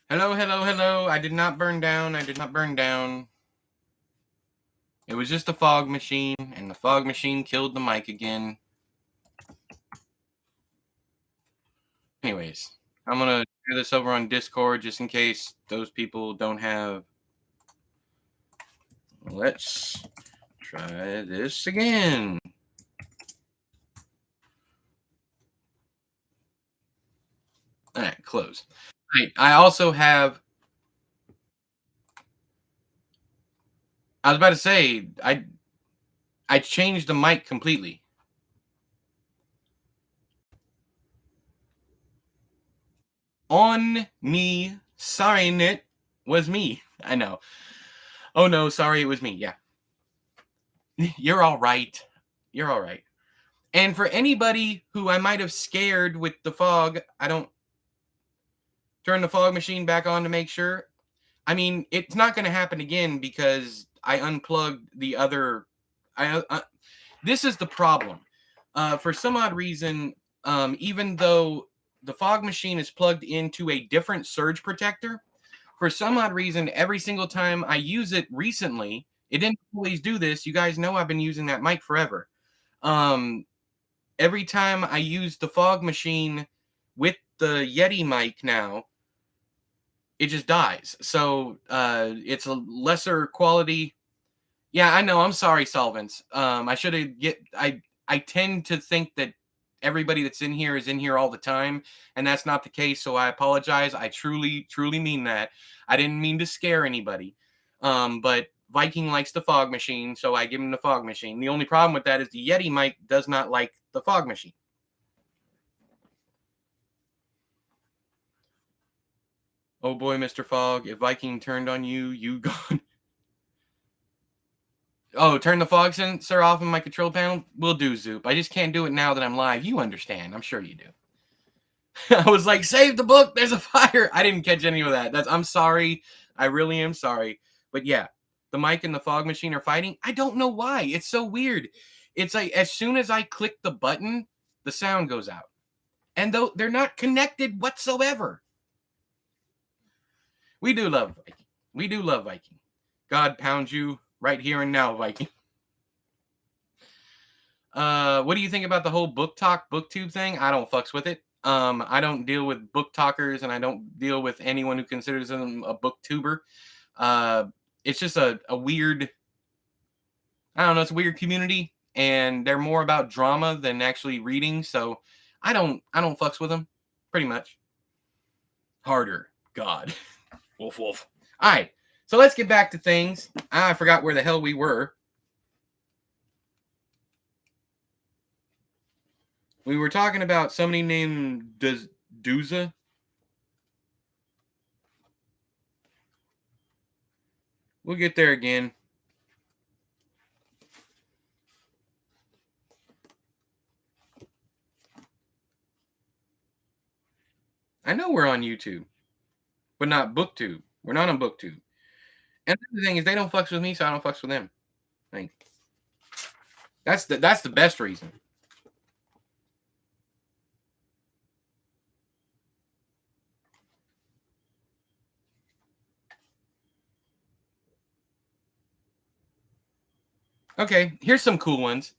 Hello, hello, hello. I did not burn down. I did not burn down. It was just a fog machine, and the fog machine killed the mic again. Anyways, I'm going to do this over on Discord just in case those people don't have. Let's try this again. All right, close. I also have. I was about to say I changed the mic completely. On me, sorry, Nit was me. I know. Oh no, sorry, it was me. Yeah, you're all right. You're all right. And for anybody who I might have scared with the fog, I don't turn the fog machine back on to make sure. I mean, it's not going to happen again because I unplugged the other. This is the problem. For some odd reason, even though the fog machine is plugged into a different surge protector, for some odd reason, every single time I use it recently, it didn't always do this. You guys know I've been using that mic forever. Um, every time I use the fog machine with the Yeti mic now, it just dies. So it's a lesser quality. Yeah, I know. I'm sorry, solvents. I should have get. I tend to think that everybody that's in here is in here all the time, and that's not the case. So I apologize. I truly mean that. I didn't mean to scare anybody. But Viking likes the fog machine, so I give him the fog machine. The only problem with that is the Yeti mic does not like the fog machine. Oh boy, Mr. Fogg, if Viking turned on you, you gone. Oh, turn the fog sensor off in my control panel? Will do, Zoop. I just can't do it now that I'm live. You understand. I'm sure you do. I was like, save the book. There's a fire. I didn't catch any of that. I'm sorry. I really am sorry. But yeah, the mic and the fog machine are fighting. I don't know why. It's so weird. It's like as soon as I click the button, the sound goes out. And though they're not connected whatsoever. We do love Viking. We do love Viking. God pound you right here and now, Viking. What do you think about the whole book talk, booktube thing? I don't fucks with it. I don't deal with book talkers, and I don't deal with anyone who considers them a booktuber. It's just a weird. I don't know. It's a weird community, and they're more about drama than actually reading. So I don't fucks with them, pretty much. Harder, God. Wolf, wolf. All right, so let's get back to things. I forgot where the hell we were. We were talking about somebody named Duza. We'll get there again. I know we're on YouTube, but not BookTube. We're not on BookTube. And the thing is, they don't fucks with me, so I don't fucks with them. Like, that's the best reason. Okay, here's some cool ones.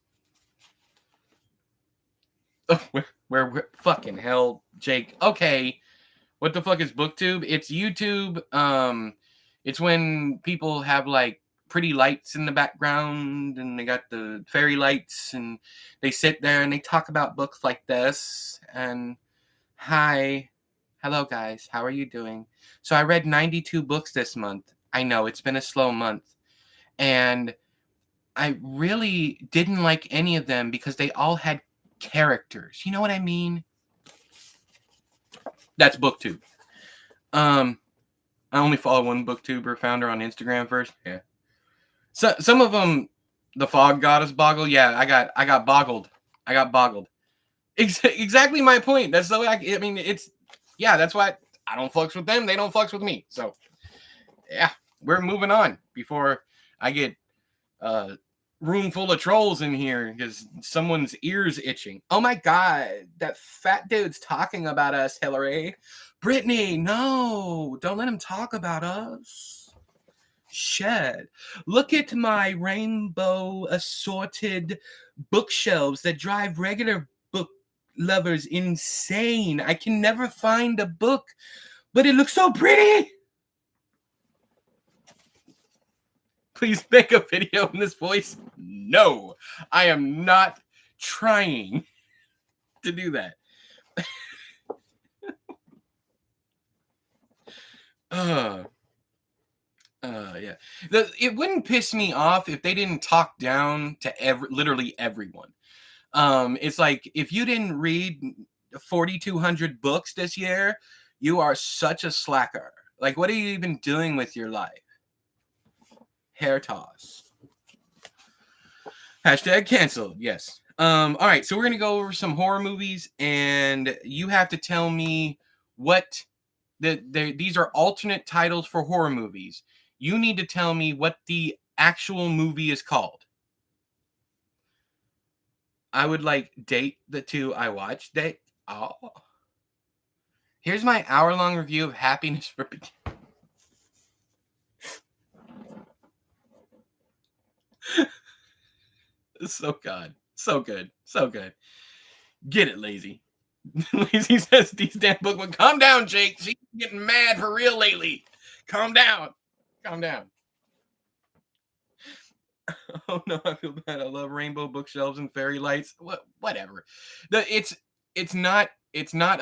Oh, where fucking hell, Jake. Okay, what the fuck is BookTube? It's YouTube. It's when people have like pretty lights in the background and they got the fairy lights and they sit there and they talk about books like this and hi. Hello guys, how are you doing? So I read 92 books this month. I know it's been a slow month. And I really didn't like any of them because they all had characters. You know what I mean? That's BookTube. I only follow one BookTuber, found her on Instagram first. Yeah. So some of them, the Fog Goddess Boggle. Yeah, I got boggled. I got boggled. Exactly my point. That's the way I mean, it's yeah. That's why I don't fucks with them. They don't fucks with me. So yeah, we're moving on before I get room full of trolls in here because someone's ears itching. Oh my god, that fat dude's talking about us, Hillary. Brittany, no, don't let him talk about us. Shed. Look at my rainbow assorted bookshelves that drive regular book lovers insane. I can never find a book, but it looks so pretty. Please make a video in this voice. No, I am not trying to do that. Yeah. It wouldn't piss me off if they didn't talk down to literally everyone. It's like if you didn't read 4,200 books this year, you are such a slacker. Like, what are you even doing with your life? Hair toss. Hashtag canceled. Yes. All right. So we're gonna go over some horror movies, and you have to tell me what these are alternate titles for horror movies. You need to tell me what the actual movie is called. I would like date the two I watched. Date. Oh. Here's my hour-long review of Happiness for So good. So good. So good. Get it, Lazy. Lazy says these damn bookman. Calm down, Jake. She's getting mad for real lately. Calm down. Calm down. Oh no, I feel bad. I love rainbow bookshelves and fairy lights. Whatever. It's not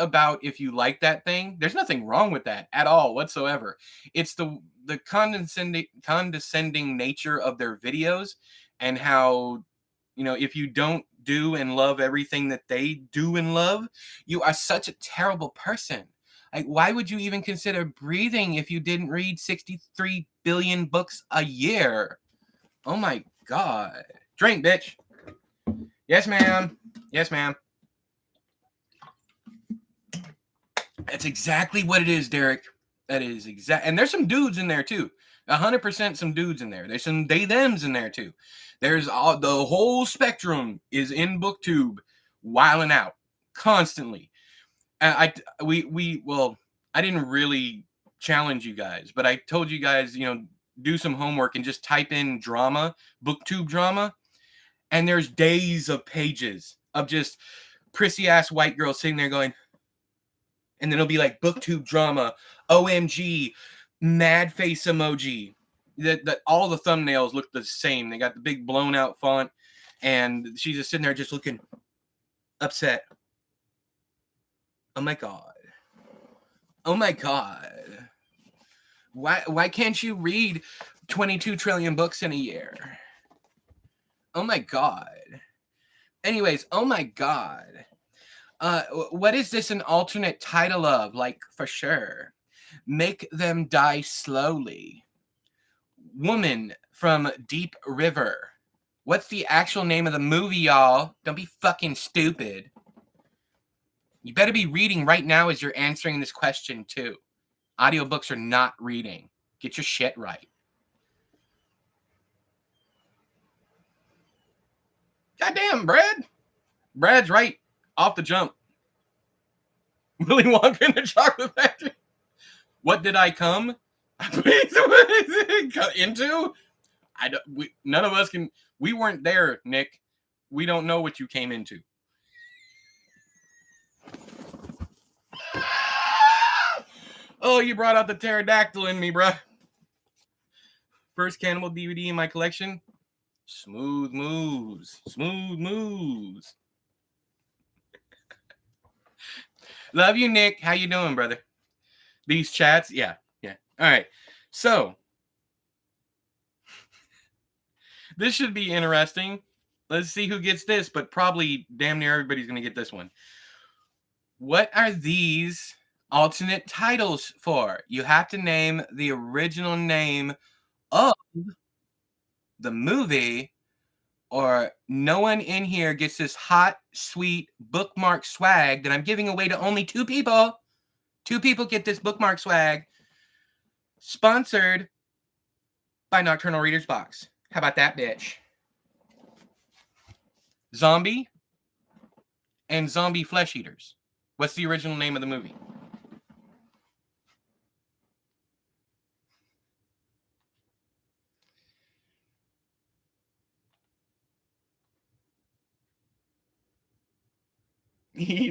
about if you like that thing. There's nothing wrong with that at all whatsoever. It's the condescending nature of their videos, and how, if you don't do and love everything that they do and love, you are such a terrible person. Like, why would you even consider breathing if you didn't read 63 billion books a year? Oh my god. Drink, bitch. Yes, ma'am. Yes, ma'am. That's exactly what it is, Derek. That is exact. And there's some dudes in there too. 100% some dudes in there. There's some they-thems in there too. There's the whole spectrum is in BookTube, wilding out constantly. I didn't really challenge you guys, but I told you guys, do some homework and just type in drama, BookTube drama, and there's days of pages of just prissy ass white girls sitting there going, and then it'll be like BookTube drama, OMG, mad face emoji. That all the thumbnails look the same. They got the big blown out font, and she's just sitting there just looking upset. Oh my god. Oh my god. Why can't you read 22 trillion books in a year? Oh my god. Anyways, oh my god. What is this an alternate title of? Like, for sure. Make Them Die Slowly. Woman from Deep River. What's the actual name of the movie, y'all? Don't be fucking stupid. You better be reading right now as you're answering this question, too. Audiobooks are not reading. Get your shit right. Goddamn, Brad. Brad's right off the jump. Willy Wonka in the Chocolate Factory. What did I come into? None of us can. We weren't there, Nick. We don't know what you came into. Oh, you brought out the pterodactyl in me, bruh. First cannibal DVD in my collection. Smooth moves. Smooth moves. Love you, Nick. How you doing, brother? These chats? Yeah. All right. So, this should be interesting. Let's see who gets this, but probably damn near everybody's going to get this one. What are these alternate titles for? You have to name the original name of the movie, or no one in here gets this hot, sweet bookmark swag that I'm giving away to only 2 people. 2 people get this bookmark swag. Sponsored by Nocturnal Reader's Box. How about that, bitch? Zombie and Zombie Flesh Eaters. What's the original name of the movie?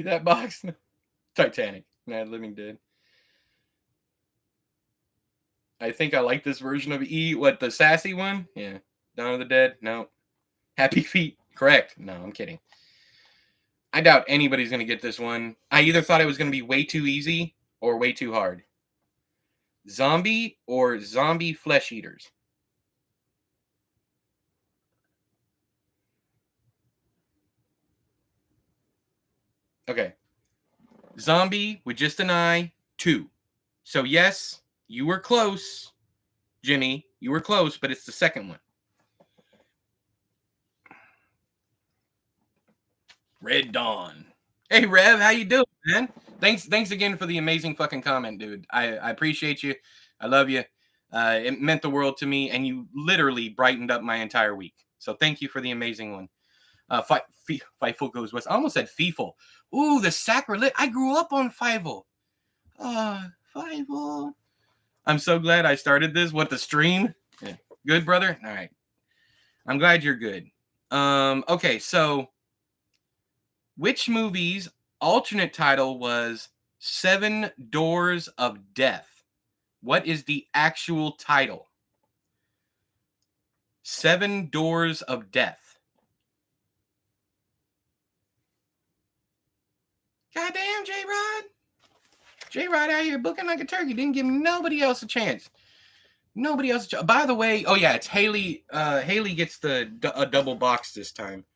That box. Titanic. Mad Living Dead. I think I like this version of E. What, the sassy one? Yeah. Dawn of the Dead? No. Happy Feet? Correct. No, I'm kidding. I doubt anybody's going to get this one. I either thought it was going to be way too easy or way too hard. Zombie or Zombie Flesh Eaters? Okay. Zombie with just an eye, 2. So yes, you were close, Jimmy. You were close, but it's the second one. Red Dawn. Hey Rev, how you doing, man? Thanks again for the amazing fucking comment, dude. I appreciate you. I love you. It meant the world to me, and you literally brightened up my entire week. So thank you for the amazing one. Fifel goes west. I almost said Fifel. Ooh, the sacrilege. I grew up on Fifel. Fifel. I'm so glad I started this. What, the stream? Yeah. Good, brother? All right. I'm glad you're good. Okay, so which movie's alternate title was Seven Doors of Death? What is the actual title? Seven Doors of Death. Goddamn, J-Rod. J-Rod out here booking like a turkey. Didn't give nobody else a chance. Nobody else. By the way, oh yeah, it's Haley. Haley gets a double box this time.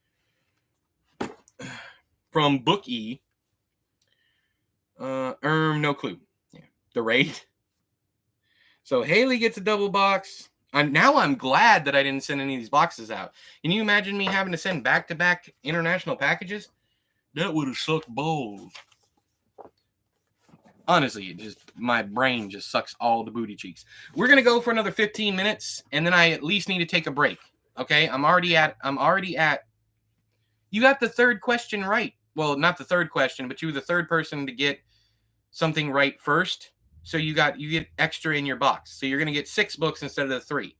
From Book E. No clue. Yeah, the raid. So Haley gets a double box. I'm glad that I didn't send any of these boxes out. Can you imagine me having to send back-to-back international packages? That would have sucked balls. Honestly, my brain just sucks all the booty cheeks. We're gonna go for another 15 minutes, and then I at least need to take a break. Okay, I'm already at. You got the third question right. Well, not the third question, but you were the third person to get something right first. So you get extra in your box. So you're gonna get 6 books instead of the 3.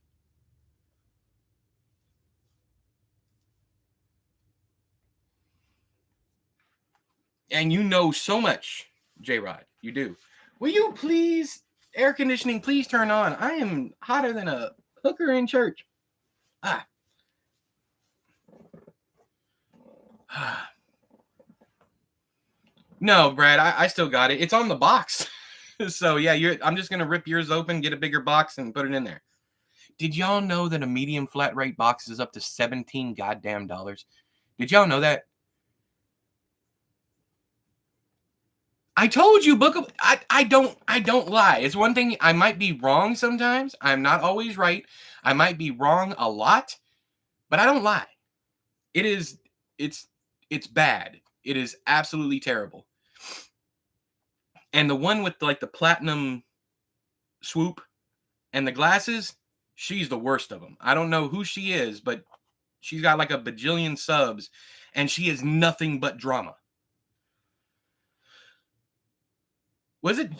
And you know so much, J-Rod. You do. Will you please, air conditioning, please turn on? I am hotter than a hooker in church. No, Brad, I still got it. It's on the box. So yeah, I'm just gonna rip yours open, get a bigger box, and put it in there. Did y'all know that a medium flat rate box is up to $17 goddamn dollars? Did y'all know that? I told you, book. I don't lie. It's one thing. I might be wrong sometimes. I'm not always right. I might be wrong a lot, but I don't lie. It's bad. It is absolutely terrible. And the one with like the platinum swoop and the glasses, she's the worst of them. I don't know who she is, but she's got like a bajillion subs, and she is nothing but drama. Was it?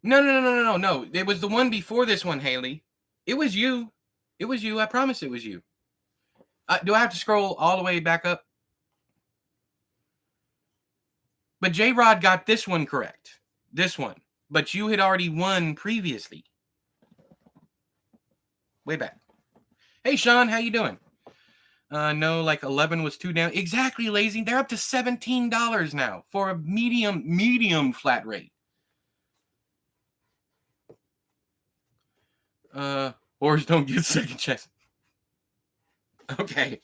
No. It was the one before this one, Haley. It was you. It was you. I promise it was you. Do I have to scroll all the way back up? But J-Rod got this one correct. This one. But you had already won previously. Way back. Hey, Sean, how you doing? No, like 11 was too down. Exactly, lazy. They're up to $17 now for a medium flat rate. Whores don't get second checks. Okay.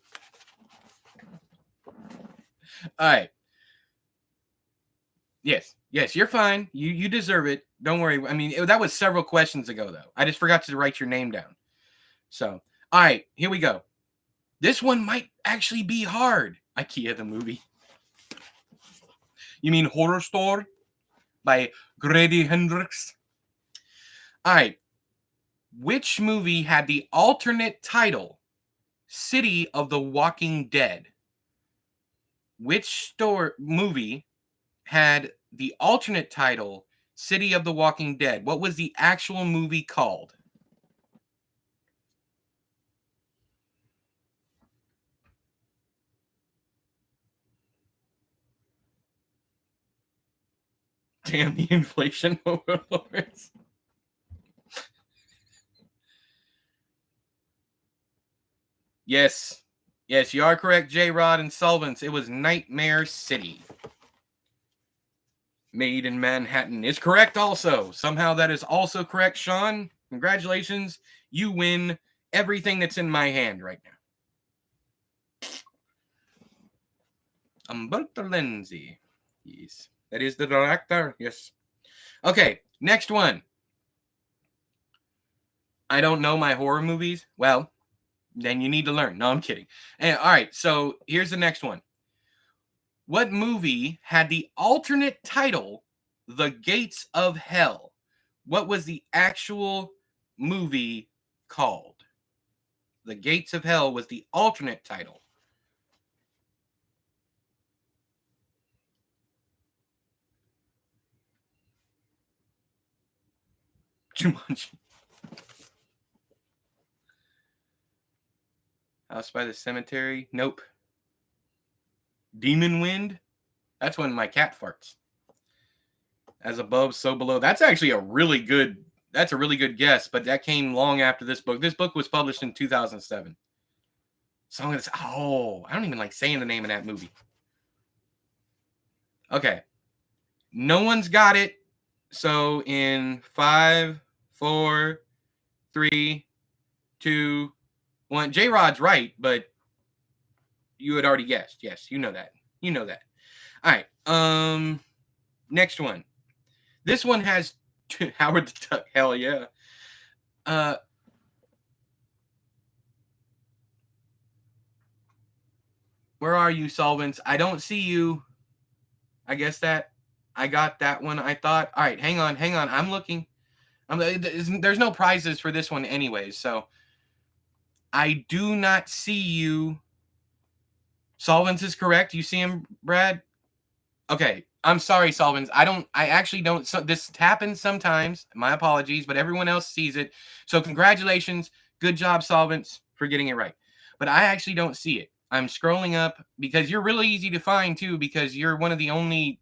All right. Yes, you're fine. You deserve it. Don't worry. I mean, that was several questions ago, though. I just forgot to write your name down. So, all right, here we go. This one might actually be hard. IKEA the movie. You mean Horror Store by Grady Hendrix? All right. Which movie had the alternate title City of the Walking Dead. Which movie had the alternate title City of the Walking Dead? What was the actual movie called? Damn the inflation overlords. Yes. Yes, you are correct, J-Rod and Solvents. It was Nightmare City. Made in Manhattan is correct also. Somehow that is also correct, Sean. Congratulations. You win everything that's in my hand right now. Umberto Lenzi. Yes. That is the director. Yes. Okay, next one. I don't know my horror movies. Well, then you need to learn. No, I'm kidding. And, all right, so here's the next one. What movie had the alternate title, The Gates of Hell? What was the actual movie called? The Gates of Hell was the alternate title. Jumanji. House by the Cemetery? Nope. Demon Wind? That's when my cat farts. As above, so below. That's actually a really good guess, but that came long after this book. This book was published in 2007. So I'm going to say, I don't even like saying the name of that movie. Okay. No one's got it. So in 5, 4, 3, 2, 1. J-Rod's right, but you had already guessed. Yes, you know that. You know that. All right. Next one. This one has Howard the Duck. Hell yeah. Where are you, Solvents? I don't see you. I guess that I got that one. I thought. All right, hang on. I'm looking. There's no prizes for this one anyways, so I do not see you. Solvents is correct. You see him, Brad? Okay. I'm sorry, Solvents. I actually don't. So this happens sometimes. My apologies, but everyone else sees it. So congratulations. Good job, Solvents, for getting it right. But I actually don't see it. I'm scrolling up because you're really easy to find too, because you're one of the only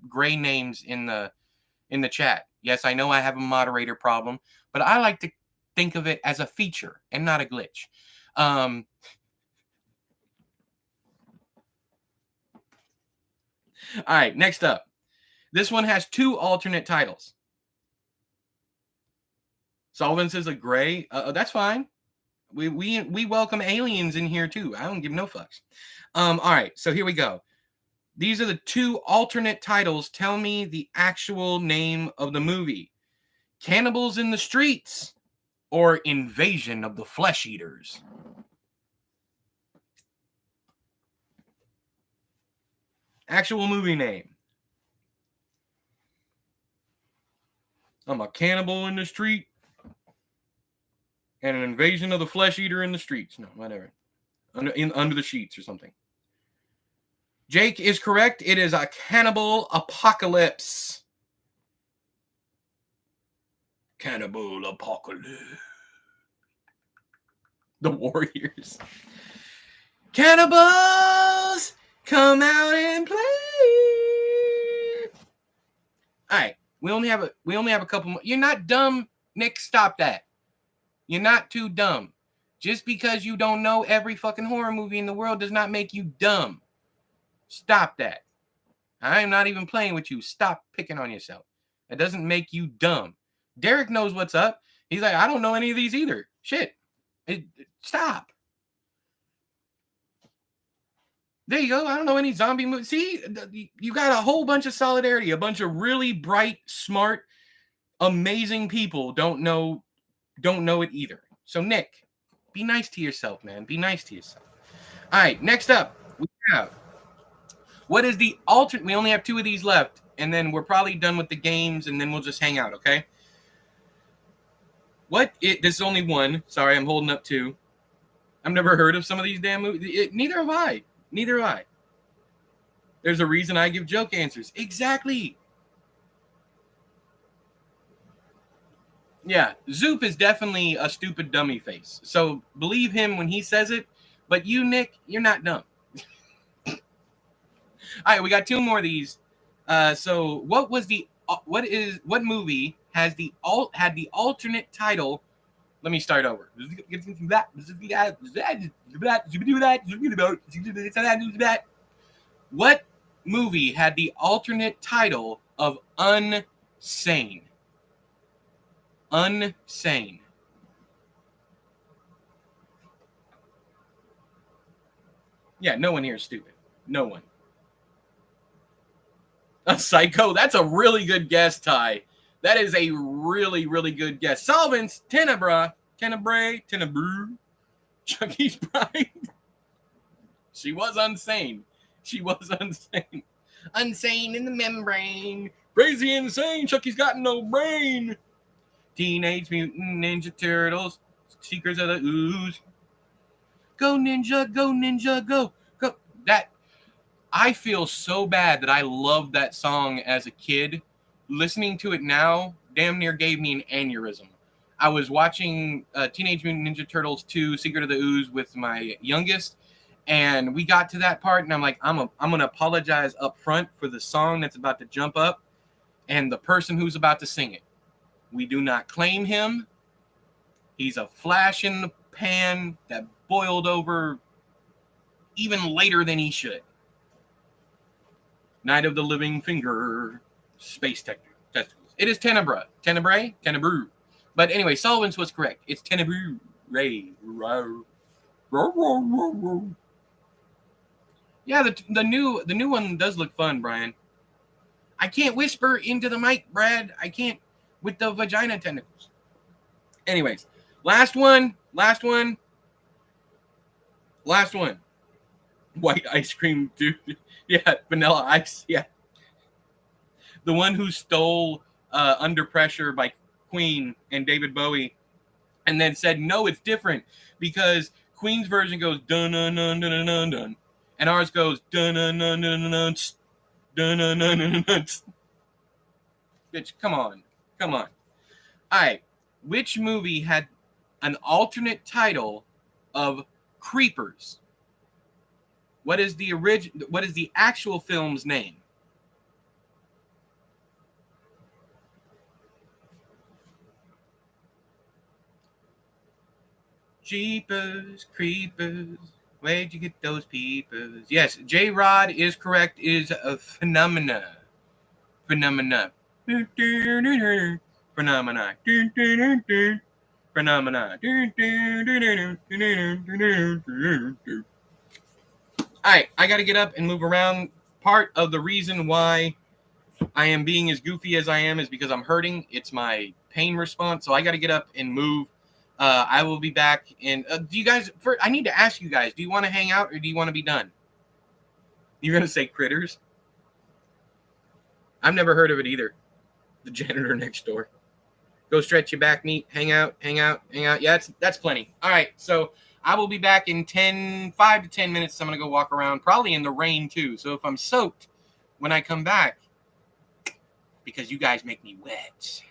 gray names in the chat. Yes, I know I have a moderator problem, but I like to think of it as a feature and not a glitch. All right, next up. This one has 2 alternate titles. Solvents is a gray. That's fine. We welcome aliens in here too. I don't give no fucks. All right, so here we go. These are the 2 alternate titles. Tell me the actual name of the movie. Cannibals in the Streets or Invasion of the Flesh Eaters. Actual movie name. I'm a cannibal in the street and an invasion of the flesh eater in the streets. No, whatever. Under the sheets or something. Jake is correct. It is a cannibal apocalypse. Cannibal apocalypse. The Warriors. Cannibals, come out and play. All right, we only have a couple more. You're not dumb, Nick. Stop that. You're not too dumb. Just because you don't know every fucking horror movie in the world does not make you dumb. Stop that. I am not even playing with you. Stop picking on yourself. That doesn't make you dumb. Derek knows what's up. He's like, I don't know any of these either. Shit. Stop. There you go. I don't know any zombie movies. See, you got a whole bunch of solidarity. A bunch of really bright, smart, amazing people don't know it either. So, Nick, be nice to yourself, man. Be nice to yourself. All right, next up, we have, what is the alternate? We only have 2 of these left, and then we're probably done with the games, and then we'll just hang out, okay? This is only one. Sorry, I'm holding up 2. I've never heard of some of these damn movies. Neither have I. Neither have I. There's a reason I give joke answers. Exactly. Yeah, Zoop is definitely a stupid dummy face. So believe him when he says it. But you, Nick, you're not dumb. All right, we got two more of these. So what movie had the alternate title? Let me start over. What movie had the alternate title of Unsane? Unsane. Yeah, no one here is stupid. No one. A Psycho. That's a really good guess, Ty. That is a really, really good guess. Solvents, Tenebrae, Chucky's Bride. She was unsane. She was unsane. Unsane in the membrane. Crazy insane. Chucky's got no brain. Teenage Mutant Ninja Turtles. Secrets of the Ooze. Go Ninja, go Ninja, go. Go. That I feel so bad that I loved that song as a kid. Listening to it now damn near gave me an aneurysm. I was watching Teenage Mutant Ninja Turtles 2 Secret of the Ooze with my youngest, and we got to that part, and I'm like, I'm going to apologize up front for the song that's about to jump up and the person who's about to sing it. We do not claim him. He's a flash in the pan that boiled over even later than he should. Night of the Living Finger, Space Testicles. It is Tenebrae. But anyway, Solvents was correct. It's Tenebrae. Yeah, the new one does look fun, Brian. I can't whisper into the mic, Brad. I can't with the vagina tentacles. Anyways, last one. White ice cream, dude. Yeah, vanilla ice. Yeah. The one who stole Under Pressure by Queen and David Bowie and then said, no, it's different because Queen's version goes dun dun dun dun dun dun, and ours goes dun dun dun dun dun dun dun dun dun dun. Bitch, come on. All right, which movie had an alternate title of Creepers? What is the actual film's name? Jeepers Creepers, where'd you get those peepers? Yes, J Rod is correct. Is a phenomena. Phenomena. Phenomena. All right, I got to get up and move around. Part of the reason why I am being as goofy as I am is because I'm hurting. It's my pain response, so I got to get up and move. I will be back. And do you guys? I need to ask you guys. Do you want to hang out or do you want to be done? You're gonna say critters? I've never heard of it either. The janitor next door. Go stretch your back, meat. Hang out. Yeah, that's plenty. All right, so I will be back in 5 to 10 minutes. I'm gonna go walk around, probably in the rain too. So if I'm soaked when I come back, because you guys make me wet.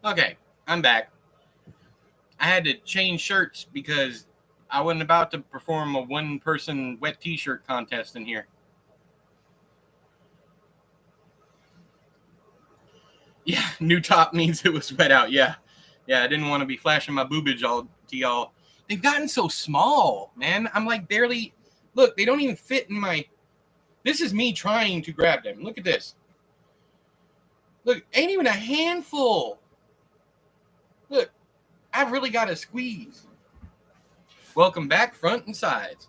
Okay, I'm back. I had to change shirts because I wasn't about to perform a one-person wet t-shirt contest in here. Yeah, new top means it was wet out. Yeah, I didn't want to be flashing my boobage all to y'all. They've gotten so small, man. I'm like barely. Look, they don't even fit in my. This is me trying to grab them. Look at this. Look, ain't even a handful. Look, I really got to squeeze. Welcome back, front and sides.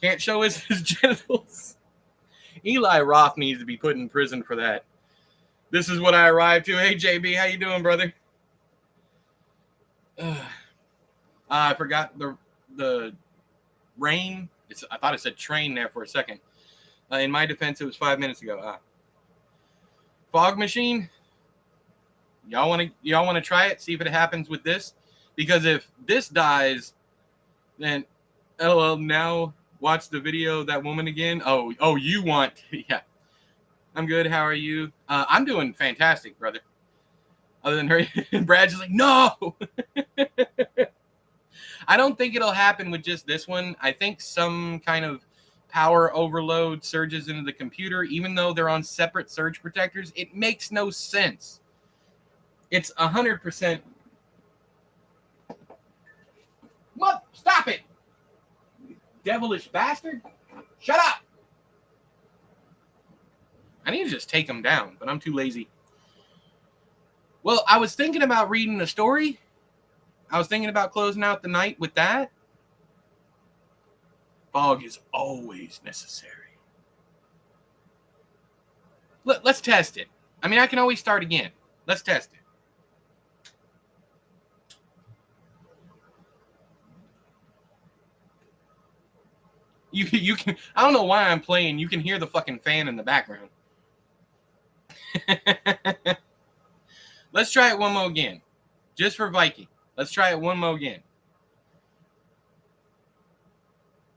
Can't show his genitals. Eli Roth needs to be put in prison for that. This is what I arrived to. Hey, JB, how you doing, brother? I forgot the rain. I thought it said train there for a second. In my defense, it was 5 minutes ago. Fog machine. Y'all want to try it? See if it happens with this. Because if this dies, then LOL. Now watch the video of that woman again. Oh, you want? Yeah. I'm good. How are you? I'm doing fantastic, brother. Other than her, Brad's just like, no. I don't think it'll happen with just this one. I think some kind of power overload surges into the computer, even though they're on separate surge protectors. It makes no sense. It's 100%. What? Stop it! Devilish bastard! Shut up! I need to just take them down, but I'm too lazy. Well, I was thinking about reading a story. I was thinking about closing out the night with that. Fog is always necessary. Let's test it. I mean, I can always start again. Let's test it. You can. I don't know why I'm playing. You can hear the fucking fan in the background. Let's try it one more again. Just for Viking. Let's try it one more again.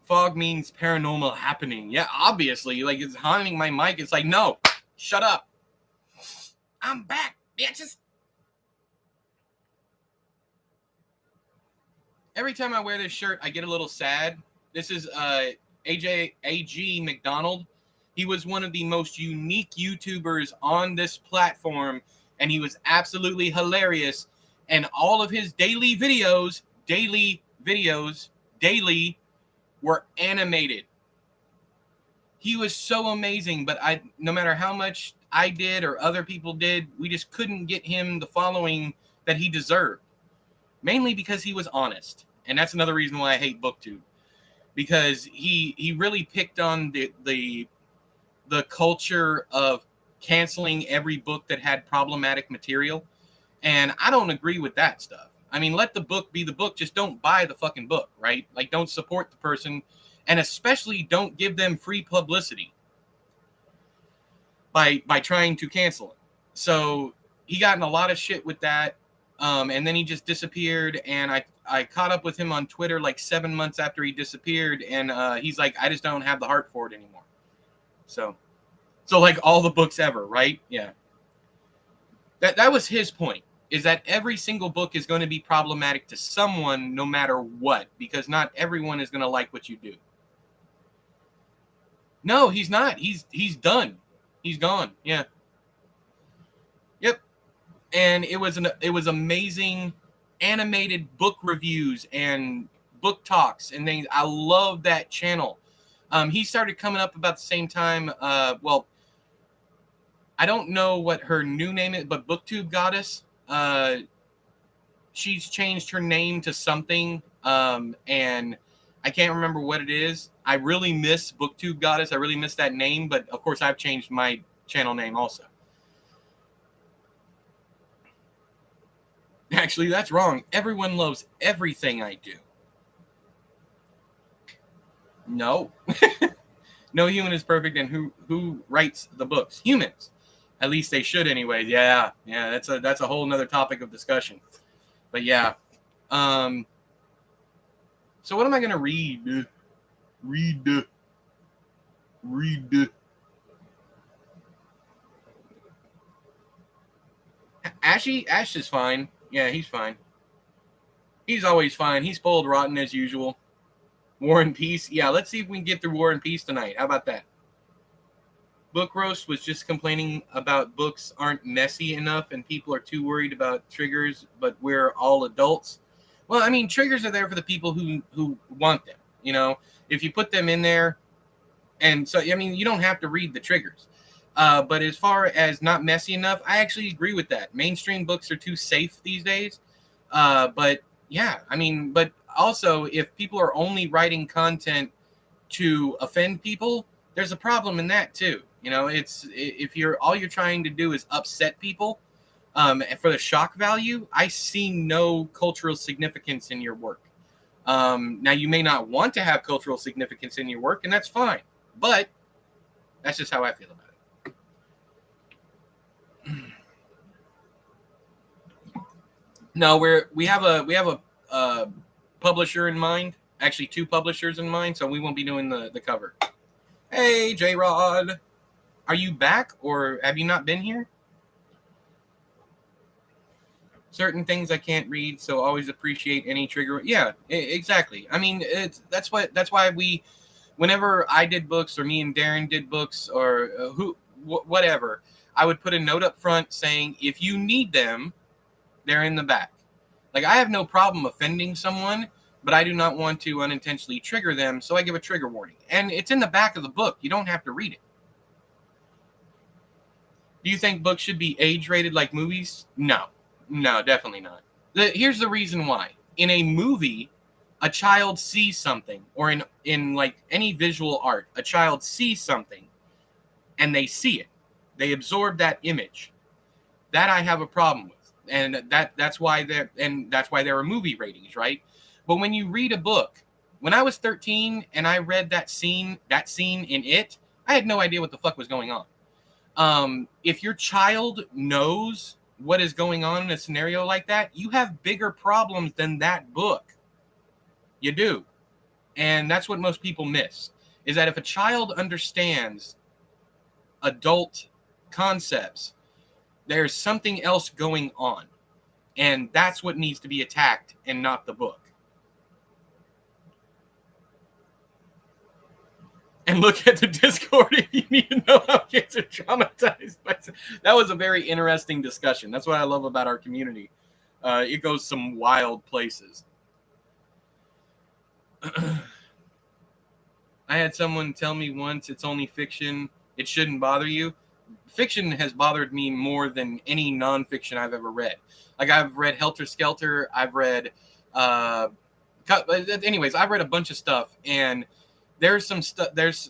Fog means paranormal happening. Yeah, obviously. Like, it's haunting my mic. It's like, no, shut up. I'm back, bitches. Every time I wear this shirt, I get a little sad. This is A.G. McDonald. He was one of the most unique YouTubers on this platform, and he was absolutely hilarious. And all of his daily videos, were animated. He was so amazing, but no matter how much I did or other people did, we just couldn't get him the following that he deserved. Mainly because he was honest. And that's another reason why I hate BookTube. Because he really picked on the culture of canceling every book that had problematic material. And I don't agree with that stuff. I mean, let the book be the book. Just don't buy the fucking book, right? Like, don't support the person. And especially don't give them free publicity by trying to cancel it. So he got in a lot of shit with that. And then he just disappeared. And I caught up with him on Twitter like 7 months after he disappeared. And he's like, I just don't have the heart for it anymore. So like all the books ever, right? Yeah. That was his point. Is that every single book is going to be problematic to someone no matter what, because not everyone is going to like what you do. No, he's not. He's done. He's gone. Yeah. Yep. And it was amazing animated book reviews and book talks and things. I love that channel. He started coming up about the same time. Well, I don't know what her new name is, but BookTube Goddess. She's changed her name to something, and I can't remember what it is. I really miss BookTube Goddess. I really miss that name, but of course I've changed my channel name also. Actually, that's wrong. Everyone loves everything I do. No. No human is perfect, and who writes the books? Humans. At least they should anyway. Yeah, that's a whole nother topic of discussion. But yeah. So what am I gonna read? Read. Ash is fine. Yeah, he's fine. He's always fine. He's spoiled rotten as usual. War and Peace. Yeah, let's see if we can get through War and Peace tonight. How about that? Book Roast was just complaining about books aren't messy enough and people are too worried about triggers, but we're all adults. Well, I mean, triggers are there for the people who want them. You know, if you put them in there, and so I mean, you don't have to read the triggers. But as far as not messy enough, I actually agree with that. Mainstream books are too safe these days. But yeah, I mean, but also if people are only writing content to offend people, there's a problem in that too. You know, it's if you're all you're trying to do is upset people for the shock value. I see no cultural significance in your work. Now you may not want to have cultural significance in your work, and that's fine. But that's just how I feel about it. No, we have a publisher in mind. Actually, two publishers in mind, so we won't be doing the cover. Hey, J Rod, are you back or have you not been here? Certain things I can't read, so always appreciate any trigger. Yeah, exactly. I mean, that's why we, whenever I did books or me and Darren did books or whatever, I would put a note up front saying if you need them, they're in the back. Like I have no problem offending someone, but I do not want to unintentionally trigger them, so I give a trigger warning. And it's in the back of the book. You don't have to read it. Do you think books should be age rated like movies? No. No, definitely not. Here's the reason why. In a movie, a child sees something, or in like any visual art, a child sees something and they see it. They absorb that image. That I have a problem with. And that's why there are movie ratings, right? But when you read a book, when I was 13 and I read that scene in it, I had no idea what the fuck was going on. If your child knows what is going on in a scenario like that, you have bigger problems than that book. You do. And that's what most people miss, is that if a child understands adult concepts, there's something else going on. And that's what needs to be attacked and not the book. And look at the Discord if you need to know how kids are traumatized. That was a very interesting discussion. That's what I love about our community. It goes some wild places. I had someone tell me once it's only fiction. It shouldn't bother you. Fiction has bothered me more than any nonfiction I've ever read. Like I've read Helter Skelter. I've read, anyways, I've read a bunch of stuff, and there's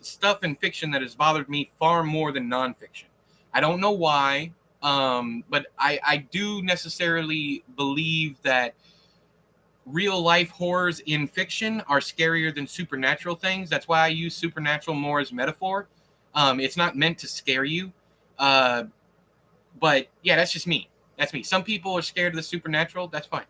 stuff in fiction that has bothered me far more than nonfiction. I don't know why, but I do necessarily believe that real life horrors in fiction are scarier than supernatural things. That's why I use supernatural more as metaphor. It's not meant to scare you. But yeah, that's just me. That's me. Some people are scared of the supernatural. That's fine.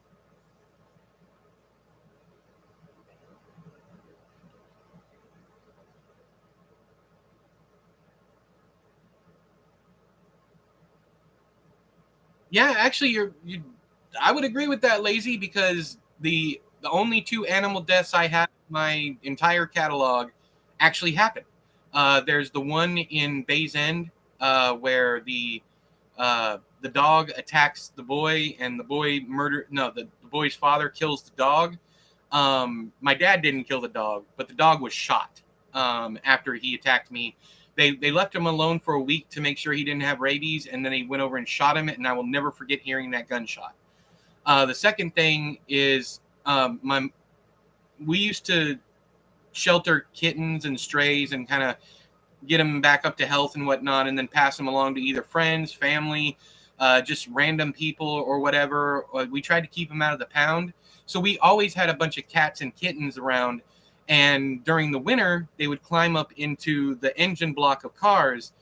Yeah, actually, I would agree with that, Lazy, because the only two animal deaths I have in my entire catalog actually happened. There's the one in Bay's End where the dog attacks the boy and the boy the boy's father kills the dog. My dad didn't kill the dog, but the dog was shot after he attacked me. They left him alone for a week to make sure he didn't have rabies, and then they went over and shot him, and I will never forget hearing that gunshot. The second thing is we used to shelter kittens and strays and kind of get them back up to health and whatnot, and then pass them along to either friends, family, just random people or whatever. We tried to keep them out of the pound. So we always had a bunch of cats and kittens around. And during the winter, they would climb up into the engine block of cars.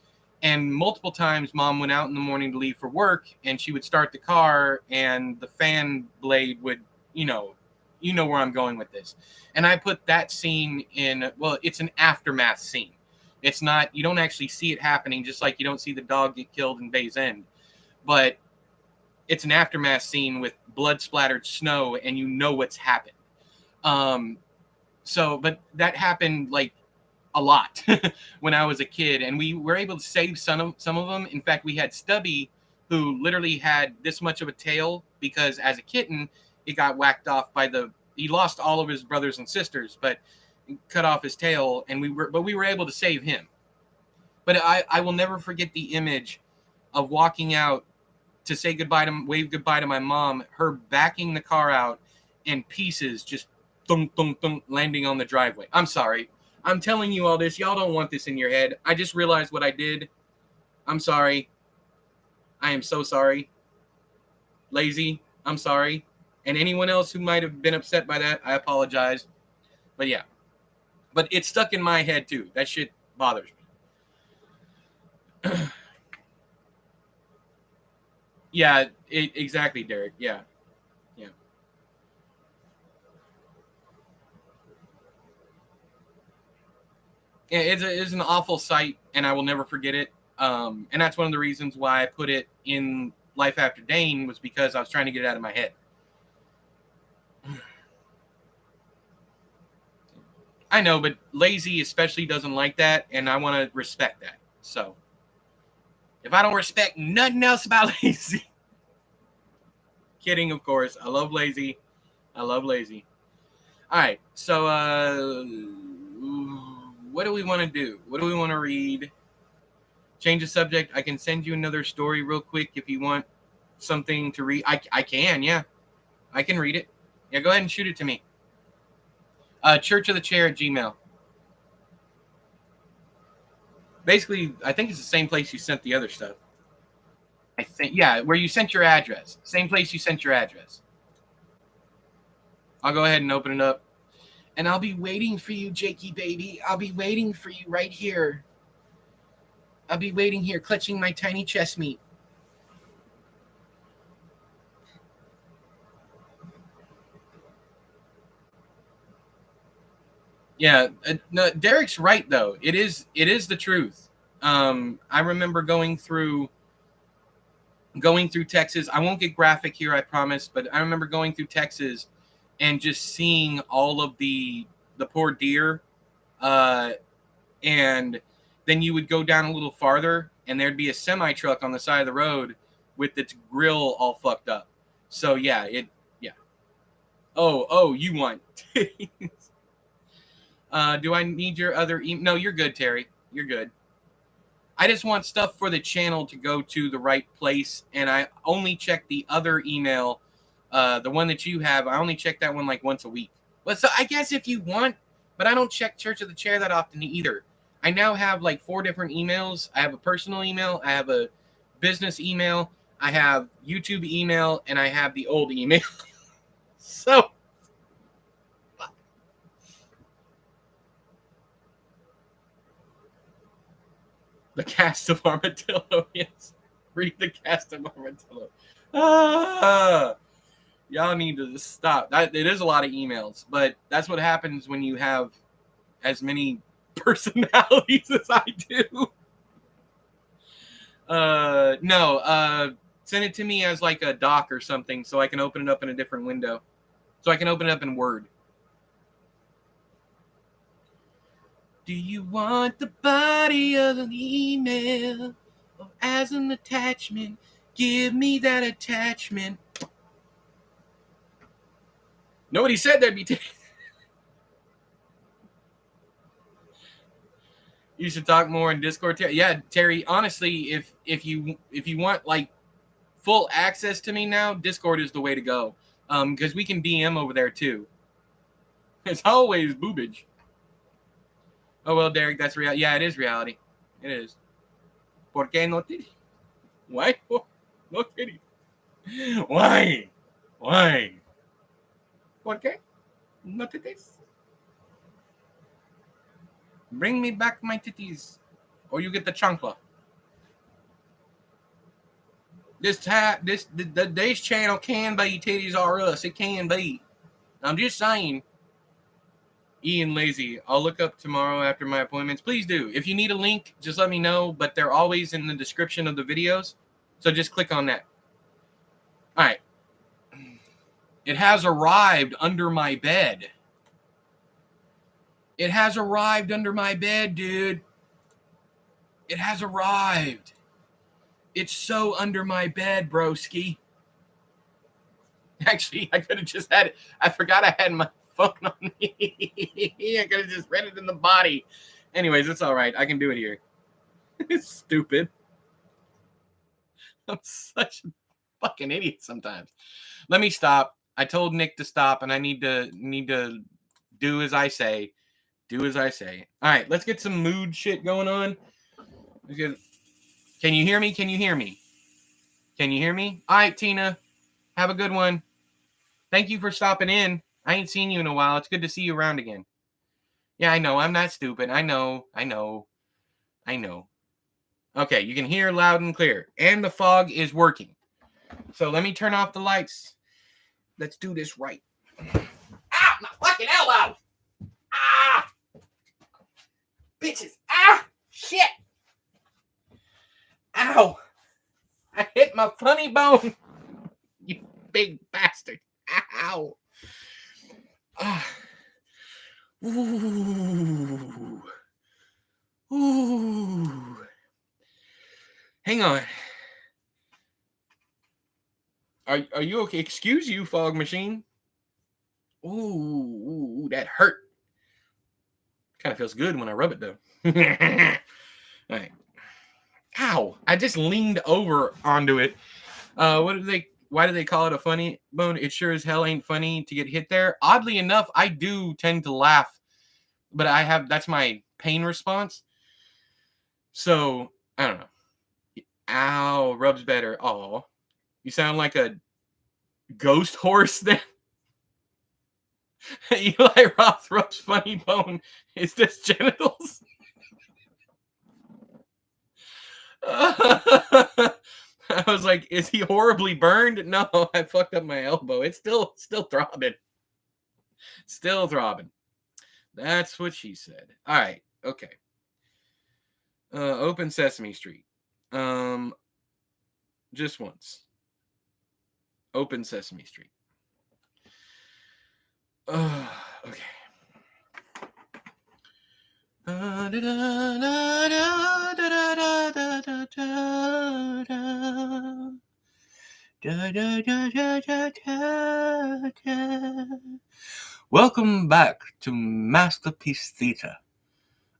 And multiple times, Mom went out in the morning to leave for work, and she would start the car, and the fan blade would, you know where I'm going with this. And I put that scene in, well, it's an aftermath scene. It's not, you don't actually see it happening, just like you don't see the dog get killed in Bay's End. But it's an aftermath scene with blood splattered snow, and you know what's happened. But that happened like a lot when I was a kid, and we were able to save some of them. In fact, we had Stubby, who literally had this much of a tail because as a kitten, he got whacked off by he lost all of his brothers and sisters, but cut off his tail, and we were able to save him. But I will never forget the image of walking out to say goodbye wave goodbye to my mom, her backing the car out, and pieces just thunk, thunk, thunk, landing on the driveway. I'm sorry. I'm telling you all this. Y'all don't want this in your head. I just realized what I did. I'm sorry. I am so sorry. Lazy, I'm sorry. And anyone else who might have been upset by that, I apologize. But yeah. But it's stuck in my head too. That shit bothers me. Yeah, exactly, Derek. Yeah. Yeah. It's an awful sight, and I will never forget it. And that's one of the reasons why I put it in Life After Dane, was because I was trying to get it out of my head. I know, but Lazy especially doesn't like that, and I want to respect that. So, if I don't respect nothing else about Lazy, kidding, of course. I love Lazy. I love Lazy. All right, so what do we want to do? What do we want to read? Change the subject. I can send you another story real quick if you want something to read. I can, yeah. I can read it. Yeah, go ahead and shoot it to me. Church of the Chair at Gmail. Basically, I think it's the same place you sent the other stuff. I think, yeah, where you sent your address. Same place you sent your address. I'll go ahead and open it up. And I'll be waiting for you, Jakey baby. I'll be waiting for you right here. I'll be waiting here, clutching my tiny chest meat. Yeah, no, Derek's right though. It is the truth. I remember going through Texas. I won't get graphic here, I promise, but I remember going through Texas and just seeing all of the poor deer, and then you would go down a little farther, and there'd be a semi truck on the side of the road with its grill all fucked up. So yeah. Oh, you want? Do I need your other email? No, you're good, Terry. You're good. I just want stuff for the channel to go to the right place, and I only check the other email, the one that you have. I only check that one like once a week. Well, so I guess if you want, but I don't check Church of the Chair that often either. I now have like 4 different emails. I have a personal email, I have a business email, I have YouTube email, and I have the old email. So the cast of Armadillo, yes. Read the cast of Armadillo. Y'all need to stop. It is a lot of emails, but that's what happens when you have as many personalities as I do. No, send it to me as like a doc or something so I can open it up in a different window. So I can open it up in Word. Do you want the body of an email or as an attachment? Give me that attachment. Nobody said there'd be. You should talk more in Discord. Yeah, Terry. Honestly, if you want like full access to me now, Discord is the way to go. Because we can DM over there too. It's always boobage. Oh well, Derek, that's reality. Yeah, it is reality. It is. ¿Por qué no titty? Why? No titty. Why? Why? ¿Por qué? No titties. Bring me back my titties, or you get the chancla. This channel can be Titties R Us. It can be. I'm just saying. Ian Lazy. I'll look up tomorrow after my appointments. Please do. If you need a link, just let me know. But they're always in the description of the videos. So just click on that. All right. It has arrived under my bed. It has arrived under my bed, dude. It has arrived. It's so under my bed, broski. Actually, I could have just had it. I forgot I had my phone on me. I could have just read it in the body. Anyways, it's all right. I can do it here. It's stupid. I'm such a fucking idiot sometimes. Let me stop. I told Nick to stop, and I need to do as I say. Do as I say. All right, let's get some mood shit going on. Can you hear me? Can you hear me? Can you hear me? All right, Tina. Have a good one. Thank you for stopping in. I ain't seen you in a while. It's good to see you around again. Yeah, I know. I'm not stupid. I know. Okay, you can hear loud and clear. And the fog is working. So let me turn off the lights. Let's do this right. Ah, my fucking elbow! Ah! Bitches! Ah! Shit! Ow! I hit my funny bone! You big bastard! Ow! Ah. Ooh. Ooh. Hang on. Are you okay? Excuse you, fog machine. Ooh, that hurt. Kind of feels good when I rub it though. All right. Ow! I just leaned over onto it. Why do they call it a funny bone? It sure as hell ain't funny to get hit there. Oddly enough, I do tend to laugh, but that's my pain response. So I don't know. Ow, rubs better. Aw. You sound like a ghost horse then. Eli Roth rubs funny bone. Is this genitals? I was like, is he horribly burned? No, I fucked up my elbow. It's still throbbing. Still throbbing. That's what she said. All right. Okay. Open Sesame Street. Just once. Open Sesame Street. Okay. Welcome back to Masterpiece Theater.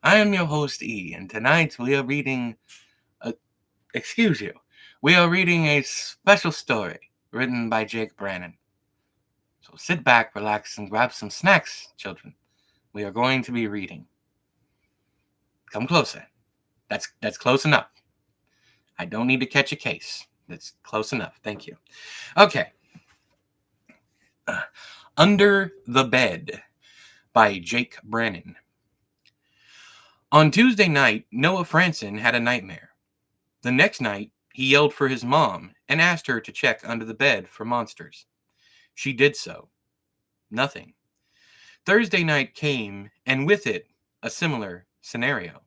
I am your host E, and tonight we are reading we are reading a special story written by Jake Brannon. So sit back, relax, and grab some snacks, children. We are going to be reading. Come closer. That's close enough. I don't need to catch a case. That's close enough. Thank you. Okay. Under the Bed by Jake Brannon. On Tuesday night, Noah Franson had a nightmare. The next night, he yelled for his mom and asked her to check under the bed for monsters. She did so. Nothing. Thursday night came, and with it, a similar scenario.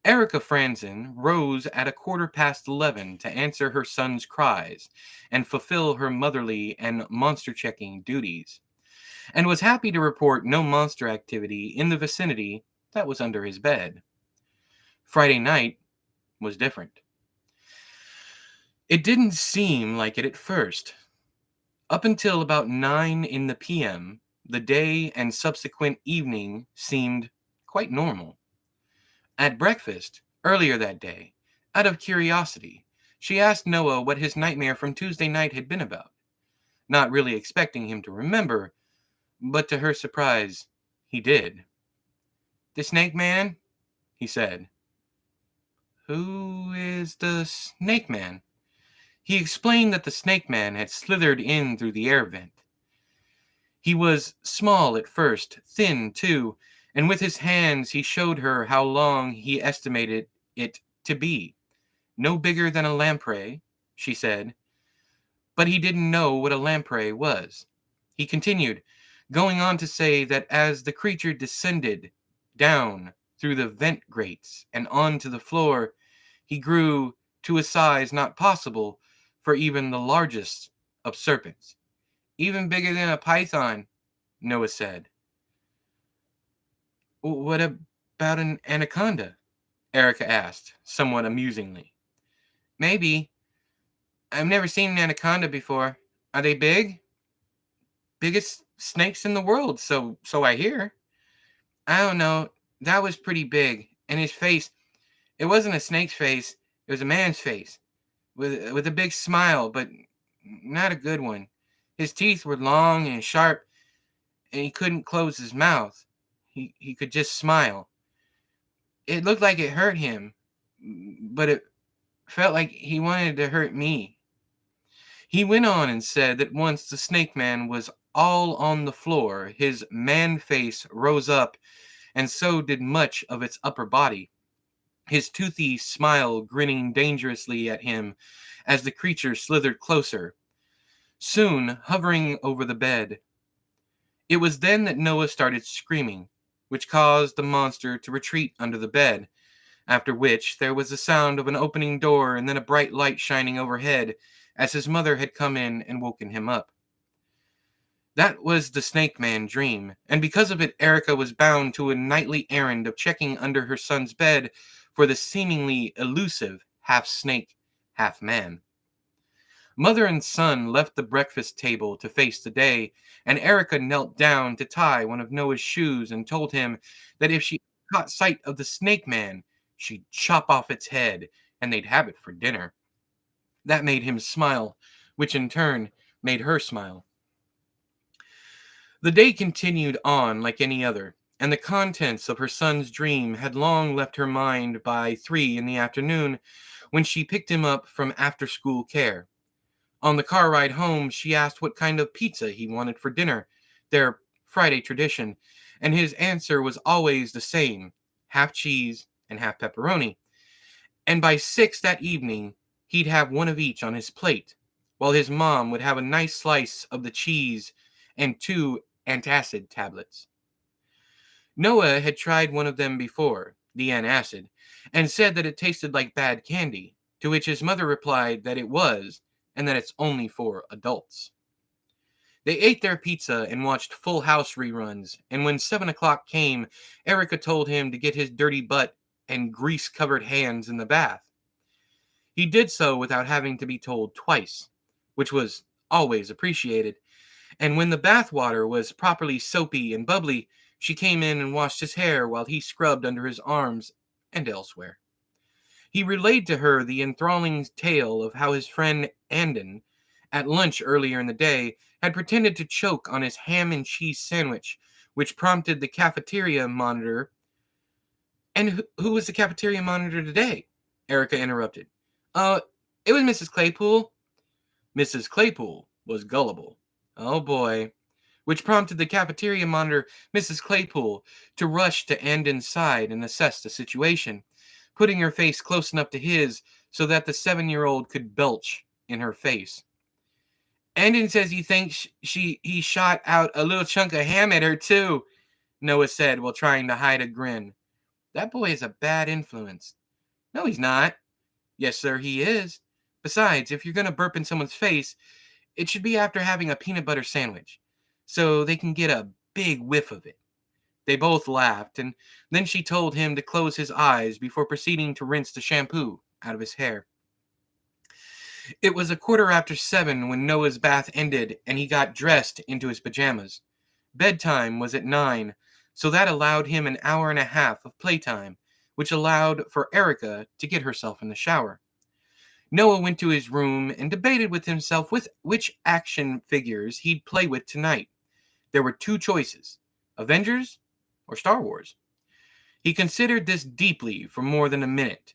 Erica Franzen rose at 11:15 to answer her son's cries and fulfill her motherly and monster-checking duties, and was happy to report no monster activity in the vicinity that was under his bed. Friday night was different. It didn't seem like it at first. Up until about 9 p.m., the day and subsequent evening seemed quite normal. At breakfast, earlier that day, out of curiosity, she asked Noah what his nightmare from Tuesday night had been about, not really expecting him to remember, but to her surprise, he did. "The Snake Man?" he said. "Who is the Snake Man?" He explained that the Snake Man had slithered in through the air vent. He was small at first, thin too, and with his hands he showed her how long he estimated it to be. No bigger than a lamprey, she said. But he didn't know what a lamprey was. He continued, going on to say that as the creature descended down through the vent grates and onto the floor, he grew to a size not possible for even the largest of serpents, even bigger than a python, Noah said. What about an anaconda? Erica asked, somewhat amusingly. Maybe. I've never seen an anaconda before. Are they big? Biggest snakes in the world, so I hear. I don't know. That was pretty big. And his face, it wasn't a snake's face, it was a man's face. With a big smile, but not a good one. His teeth were long and sharp, and he couldn't close his mouth. He could just smile. It looked like it hurt him, but it felt like he wanted to hurt me. He went on and said that once the snake man was all on the floor, his man face rose up, and so did much of its upper body, his toothy smile grinning dangerously at him as the creature slithered closer, soon hovering over the bed. It was then that Noah started screaming, which caused the monster to retreat under the bed, after which there was the sound of an opening door and then a bright light shining overhead, as his mother had come in and woken him up. That was the snake man dream, and because of it Erica was bound to a nightly errand of checking under her son's bed for the seemingly elusive half-snake, half-man. Mother and son left the breakfast table to face the day, and Erica knelt down to tie one of Noah's shoes and told him that if she caught sight of the snake man, she'd chop off its head, and they'd have it for dinner. That made him smile, which in turn made her smile. The day continued on like any other, and the contents of her son's dream had long left her mind by 3 in the afternoon, when she picked him up from after-school care. On the car ride home, she asked what kind of pizza he wanted for dinner, their Friday tradition, and his answer was always the same, half cheese and half pepperoni. And by 6 that evening, he'd have one of each on his plate, while his mom would have a nice slice of the cheese and 2 antacid tablets. Noah had tried one of them before, the antacid, and said that it tasted like bad candy, to which his mother replied that it was, and that it's only for adults. They ate their pizza and watched Full House reruns, and when 7 o'clock came, Erica told him to get his dirty butt and grease-covered hands in the bath. He did so without having to be told twice, which was always appreciated, and when the bath water was properly soapy and bubbly, she came in and washed his hair while he scrubbed under his arms and elsewhere. He relayed to her the enthralling tale of how his friend Andon, at lunch earlier in the day, had pretended to choke on his ham and cheese sandwich, which prompted the cafeteria monitor. And who was the cafeteria monitor today? Erica interrupted. It was Mrs. Claypool. Mrs. Claypool was gullible. Oh boy. Which prompted the cafeteria monitor, Mrs. Claypool, to rush to Andon's side and assess the situation, putting her face close enough to his so that the 7-year-old could belch in her face. Andon says he thinks he shot out a little chunk of ham at her too, Noah said while trying to hide a grin. That boy is a bad influence. No, he's not. Yes, sir, he is. Besides, if you're going to burp in someone's face, it should be after having a peanut butter sandwich, so they can get a big whiff of it. They both laughed, and then she told him to close his eyes before proceeding to rinse the shampoo out of his hair. It was 7:15 when Noah's bath ended and he got dressed into his pajamas. Bedtime was at 9, so that allowed him an hour and a half of playtime, which allowed for Erica to get herself in the shower. Noah went to his room and debated with himself with which action figures he'd play with tonight. There were 2 choices, Avengers or Star Wars. He considered this deeply for more than a minute.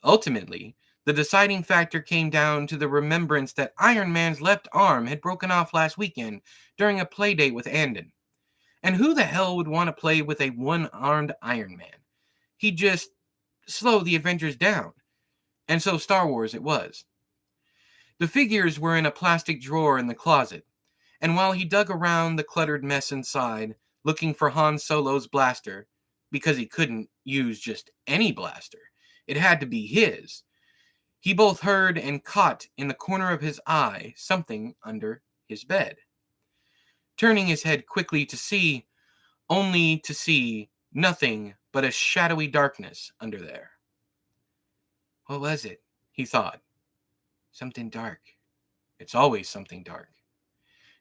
Ultimately, the deciding factor came down to the remembrance that Iron Man's left arm had broken off last weekend during a play date with Andon. And who the hell would want to play with a one-armed Iron Man? He'd just slow the Avengers down. And so Star Wars it was. The figures were in a plastic drawer in the closet, and while he dug around the cluttered mess inside, looking for Han Solo's blaster, because he couldn't use just any blaster, it had to be his, he both heard and caught in the corner of his eye something under his bed. Turning his head quickly to see, only to see nothing but a shadowy darkness under there. What was it? He thought. Something dark. It's always something dark.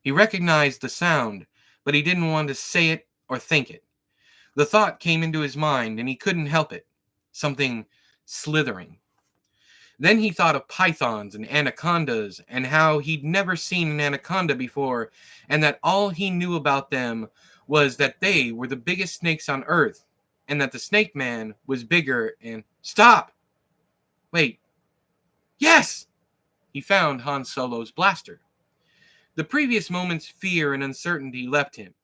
He recognized the sound, but he didn't want to say it or think it. The thought came into his mind, and he couldn't help it. Something slithering. Then he thought of pythons and anacondas, and how he'd never seen an anaconda before, and that all he knew about them was that they were the biggest snakes on Earth, and that the snake man was bigger and... Stop! Wait. Yes! He found Han Solo's blaster. The previous moment's fear and uncertainty left him.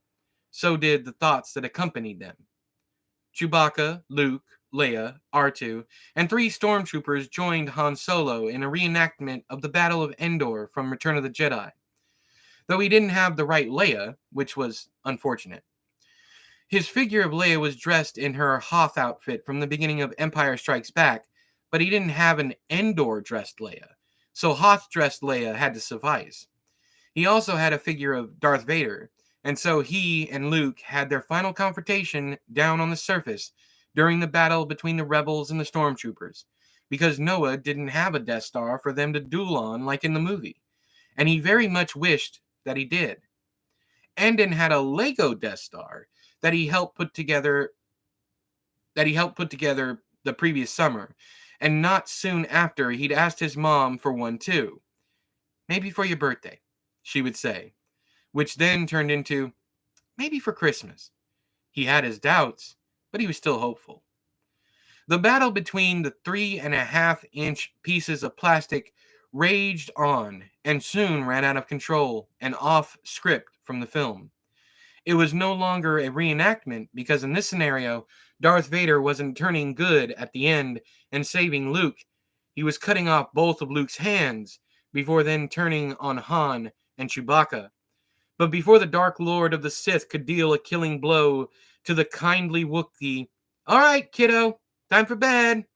So did the thoughts that accompanied them. Chewbacca, Luke, Leia, R2, and 3 stormtroopers joined Han Solo in a reenactment of the Battle of Endor from Return of the Jedi. Though he didn't have the right Leia, which was unfortunate. His figure of Leia was dressed in her Hoth outfit from the beginning of Empire Strikes Back, but he didn't have an Endor-dressed Leia, so Hoth-dressed Leia had to suffice. He also had a figure of Darth Vader, and so he and Luke had their final confrontation down on the surface during the battle between the rebels and the stormtroopers, because Noah didn't have a Death Star for them to duel on like in the movie, and he very much wished that he did. Andon had a Lego Death Star that he helped put together the previous summer, and not soon after he'd asked his mom for one too. Maybe for your birthday, she would say, which then turned into, maybe for Christmas. He had his doubts, but he was still hopeful. The battle between the 3.5-inch pieces of plastic raged on and soon ran out of control and off script from the film. It was no longer a reenactment because in this scenario, Darth Vader wasn't turning good at the end and saving Luke. He was cutting off both of Luke's hands before then turning on Han and Chewbacca. But before the Dark Lord of the Sith could deal a killing blow to the kindly Wookiee, "All right, kiddo, time for bed,"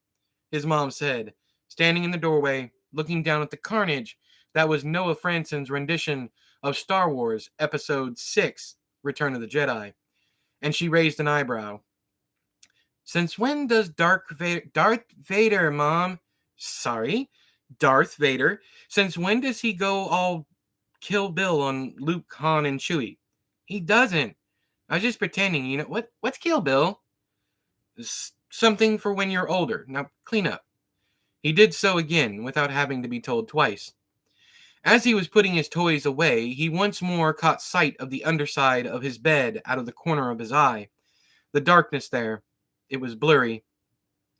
his mom said, standing in the doorway, looking down at the carnage that was Noah Franson's rendition of Star Wars Episode 6, Return of the Jedi. And she raised an eyebrow. "Since when does Darth Vader, Mom? Sorry, Darth Vader. Since when does he go all Kill Bill on Luke, Han, and Chewie?" "He doesn't. I was just pretending, you know. What's Kill Bill?" "Something for when you're older. Now clean up." He did so again, without having to be told twice. As he was putting his toys away, he once more caught sight of the underside of his bed out of the corner of his eye. The darkness there. It was blurry.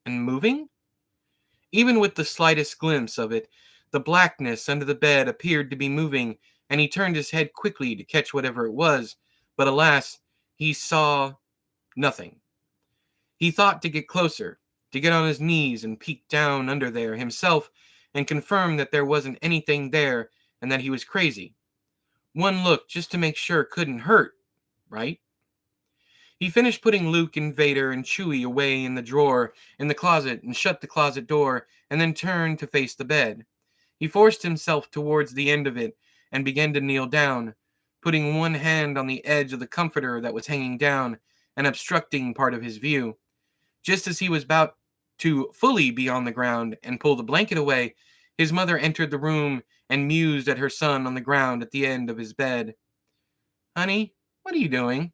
And moving? Even with the slightest glimpse of it, the blackness under the bed appeared to be moving, and he turned his head quickly to catch whatever it was, but alas, he saw nothing. He thought to get closer, to get on his knees and peek down under there himself and confirm that there wasn't anything there and that he was crazy. One look just to make sure couldn't hurt, right? He finished putting Luke and Vader and Chewie away in the drawer in the closet and shut the closet door and then turned to face the bed. He forced himself towards the end of it and began to kneel down, putting one hand on the edge of the comforter that was hanging down and obstructing part of his view. Just as he was about to fully be on the ground and pull the blanket away, his mother entered the room and mused at her son on the ground at the end of his bed. "Honey, what are you doing?"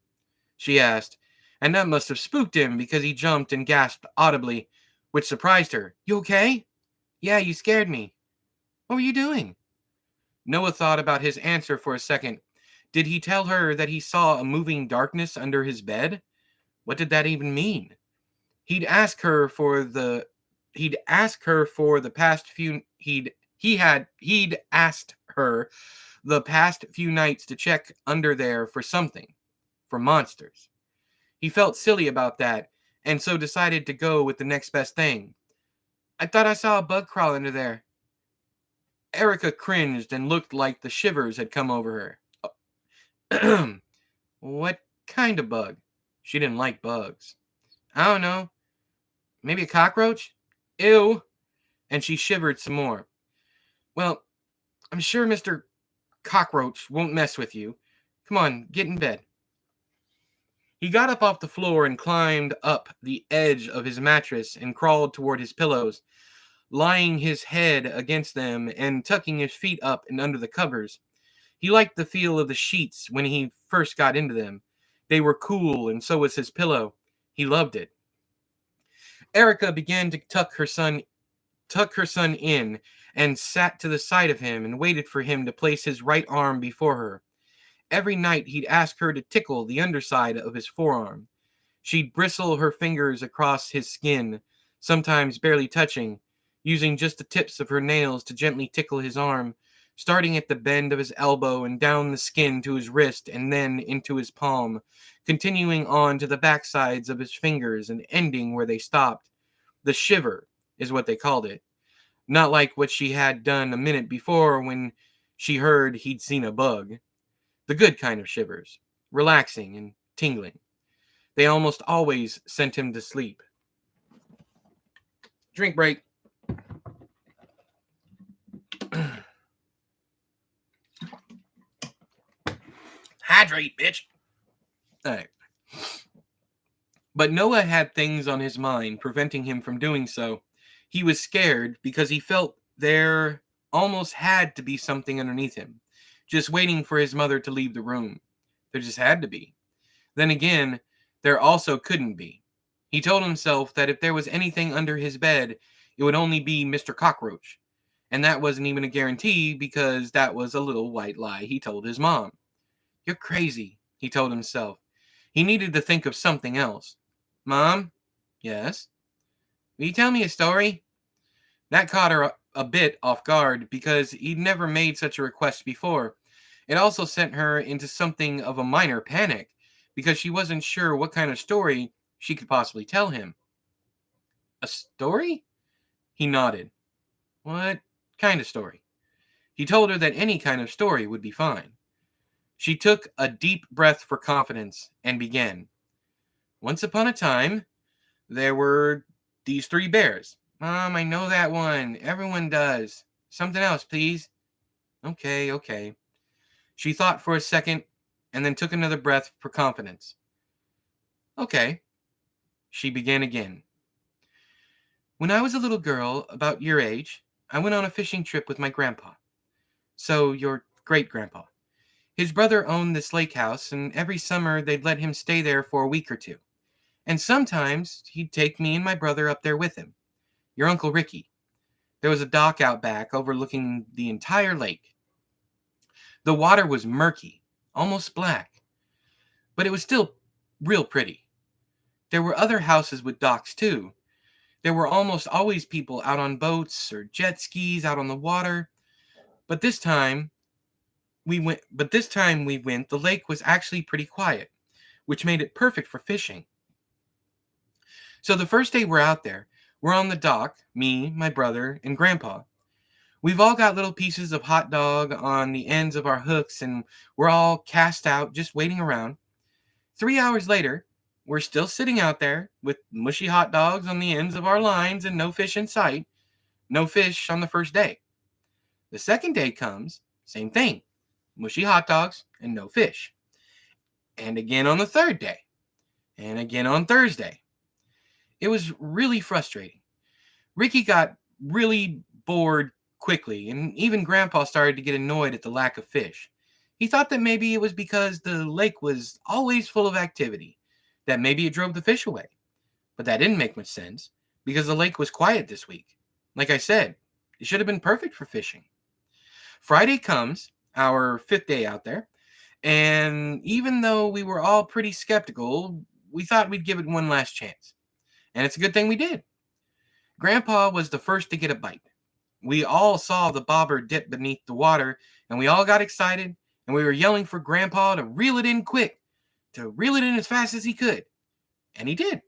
she asked, and that must have spooked him because he jumped and gasped audibly, which surprised her. "You okay?" "Yeah, you scared me." "What were you doing?" Noah thought about his answer for a second. Did he tell her that he saw a moving darkness under his bed? What did that even mean? He'd asked her for the past few he'd asked her the past few nights to check under there for something, for monsters. He felt silly about that, and so decided to go with the next best thing. "I thought I saw a bug crawl under there." Erica cringed and looked like the shivers had come over her. "What kind of bug?" She didn't like bugs. "I don't know. Maybe a cockroach?" "Ew." and she shivered some more. Well, I'm sure Mr. Cockroach won't mess with you. Come on, get in bed. He got up off the floor and climbed up the edge of his mattress and crawled toward his pillows, lying his head against them and tucking his feet up and under the covers. He liked the feel of the sheets when he first got into them. They were cool, and so was his pillow. He loved it. Erica began to tuck her son in and sat to the side of him and waited for him to place his right arm before her. Every night he'd ask her to tickle the underside of his forearm. She'd bristle her fingers across his skin, sometimes barely touching, using just the tips of her nails to gently tickle his arm, starting at the bend of his elbow and down the skin to his wrist and then into his palm, continuing on to the backsides of his fingers and ending where they stopped. The shiver is what they called it. Not like what she had done a minute before when she heard he'd seen a bug. The good kind of shivers, relaxing and tingling. They almost always sent him to sleep. Drink break. Hydrate, bitch. All right. But Noah had things on his mind preventing him from doing so. He was scared because he felt there almost had to be something underneath him, just waiting for his mother to leave the room. There just had to be. Then again, there also couldn't be. He told himself that if there was anything under his bed, it would only be Mr. Cockroach. And that wasn't even a guarantee because that was a little white lie he told his mom. You're crazy, he told himself. He needed to think of something else. Mom? Yes? Will you tell me a story? That caught her a bit off guard because he'd never made such a request before. It also sent her into something of a minor panic because she wasn't sure what kind of story she could possibly tell him. A story? He nodded. What kind of story? He told her that any kind of story would be fine. She took a deep breath for confidence and began. Once upon a time, there were these 3 bears. Mom, I know that one. Everyone does. Something else, please. Okay. She thought for a second and then took another breath for confidence. Okay. She began again. When I was a little girl, about your age, I went on a fishing trip with my grandpa. So, your great-grandpa. His brother owned this lake house, and every summer they'd let him stay there for a week or two. And sometimes he'd take me and my brother up there with him. Your Uncle Ricky. There was a dock out back overlooking the entire lake. The water was murky, almost black, but it was still real pretty. There were other houses with docks too. There were almost always people out on boats or jet skis out on the water. But this time we went, the lake was actually pretty quiet, which made it perfect for fishing. So the first day we're out there, we're on the dock, me, my brother, and Grandpa. We've all got little pieces of hot dog on the ends of our hooks, and we're all cast out, just waiting around. 3 hours later, we're still sitting out there with mushy hot dogs on the ends of our lines and no fish in sight. No fish on the first day. The second day comes, same thing. Mushy hot dogs and no fish. And again on the third day. And again on Thursday. It was really frustrating. Ricky got really bored quickly, and even Grandpa started to get annoyed at the lack of fish. He thought that maybe it was because the lake was always full of activity, that maybe it drove the fish away. But that didn't make much sense, because the lake was quiet this week. Like I said, it should have been perfect for fishing. Friday comes, our 5th day out there, and even though we were all pretty skeptical, we thought we'd give it one last chance. And it's a good thing we did. Grandpa was the first to get a bite. We all saw the bobber dip beneath the water, and we all got excited, and we were yelling for Grandpa to reel it in quick, to reel it in as fast as he could. And he did.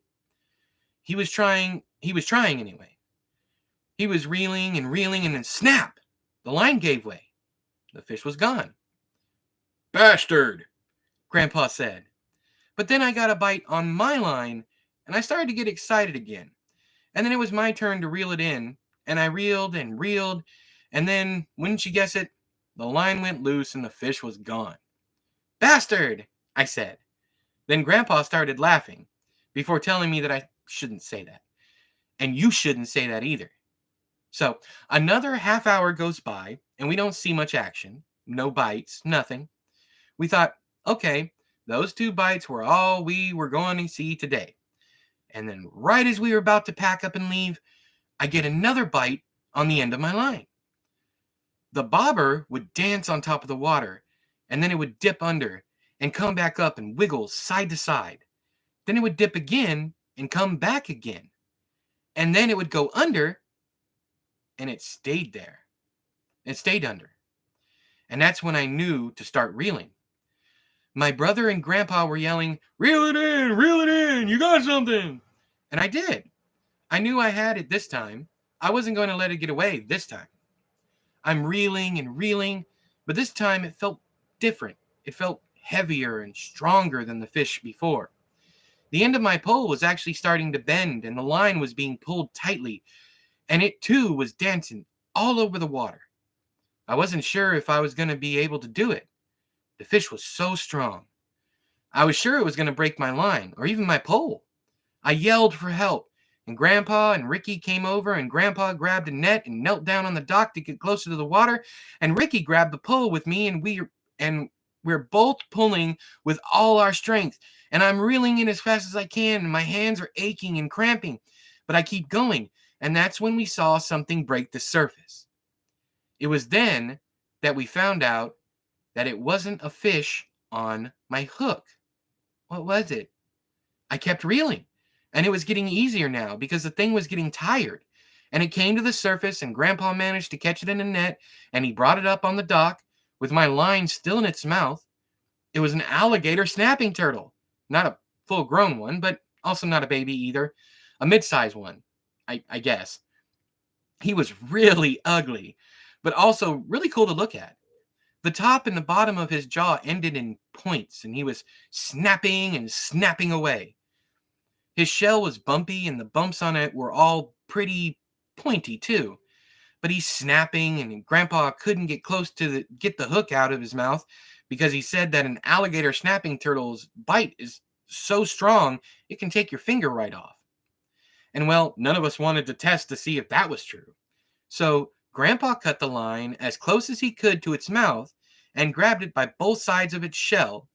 He was trying anyway. He was reeling, and then snap! The line gave way. The fish was gone. Bastard! Grandpa said. But then I got a bite on my line, and I started to get excited again. And then it was my turn to reel it in, and I reeled and reeled, and then, wouldn't you guess it, the line went loose and the fish was gone. Bastard! I said. Then Grandpa started laughing, before telling me that I shouldn't say that. And you shouldn't say that either. So, another half hour goes by, and we don't see much action. No bites, nothing. We thought, okay, those 2 bites were all we were going to see today. And then, right as we were about to pack up and leave, I get another bite on the end of my line. The bobber would dance on top of the water, and then it would dip under and come back up and wiggle side to side. Then it would dip again and come back again. And then it would go under, and it stayed there. It stayed under. And that's when I knew to start reeling. My brother and Grandpa were yelling, reel it in, you got something. And I did. I knew I had it this time. I wasn't going to let it get away this time. I'm reeling and reeling, but this time it felt different. It felt heavier and stronger than the fish before. The end of my pole was actually starting to bend, and the line was being pulled tightly, and it too was dancing all over the water. I wasn't sure if I was going to be able to do it. The fish was so strong. I was sure it was going to break my line, or even my pole. I yelled for help, and Grandpa and Ricky came over, and Grandpa grabbed a net and knelt down on the dock to get closer to the water, and Ricky grabbed the pole with me, and we're both pulling with all our strength, and I'm reeling in as fast as I can, and my hands are aching and cramping, but I keep going, and that's when we saw something break the surface. It was then that we found out that it wasn't a fish on my hook. What was it? I kept reeling, and it was getting easier now because the thing was getting tired, and it came to the surface, and Grandpa managed to catch it in a net, and he brought it up on the dock with my line still in its mouth. It was an alligator snapping turtle. Not a full-grown one, but also not a baby either. A mid-sized one, I guess. He was really ugly, but also really cool to look at. The top and the bottom of his jaw ended in points, and he was snapping and snapping away. His shell was bumpy, and the bumps on it were all pretty pointy, too. But he's snapping, and Grandpa couldn't get close to get the hook out of his mouth because he said that an alligator snapping turtle's bite is so strong it can take your finger right off. And well, none of us wanted to test to see if that was true. So Grandpa cut the line as close as he could to its mouth and grabbed it by both sides of its shell.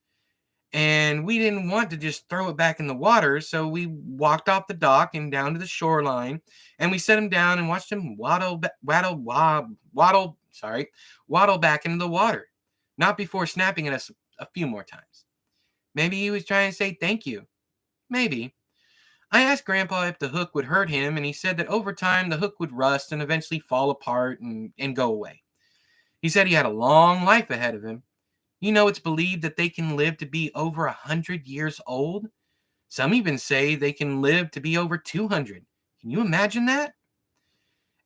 And we didn't want to just throw it back in the water, so we walked off the dock and down to the shoreline, and we set him down and watched him waddle back into the water, not before snapping at us a few more times. Maybe he was trying to say thank you. Maybe. I asked Grandpa if the hook would hurt him, and he said that over time the hook would rust and eventually fall apart and go away. He said he had a long life ahead of him. You know, it's believed that they can live to be over 100 years old. Some even say they can live to be over 200. Can you imagine that?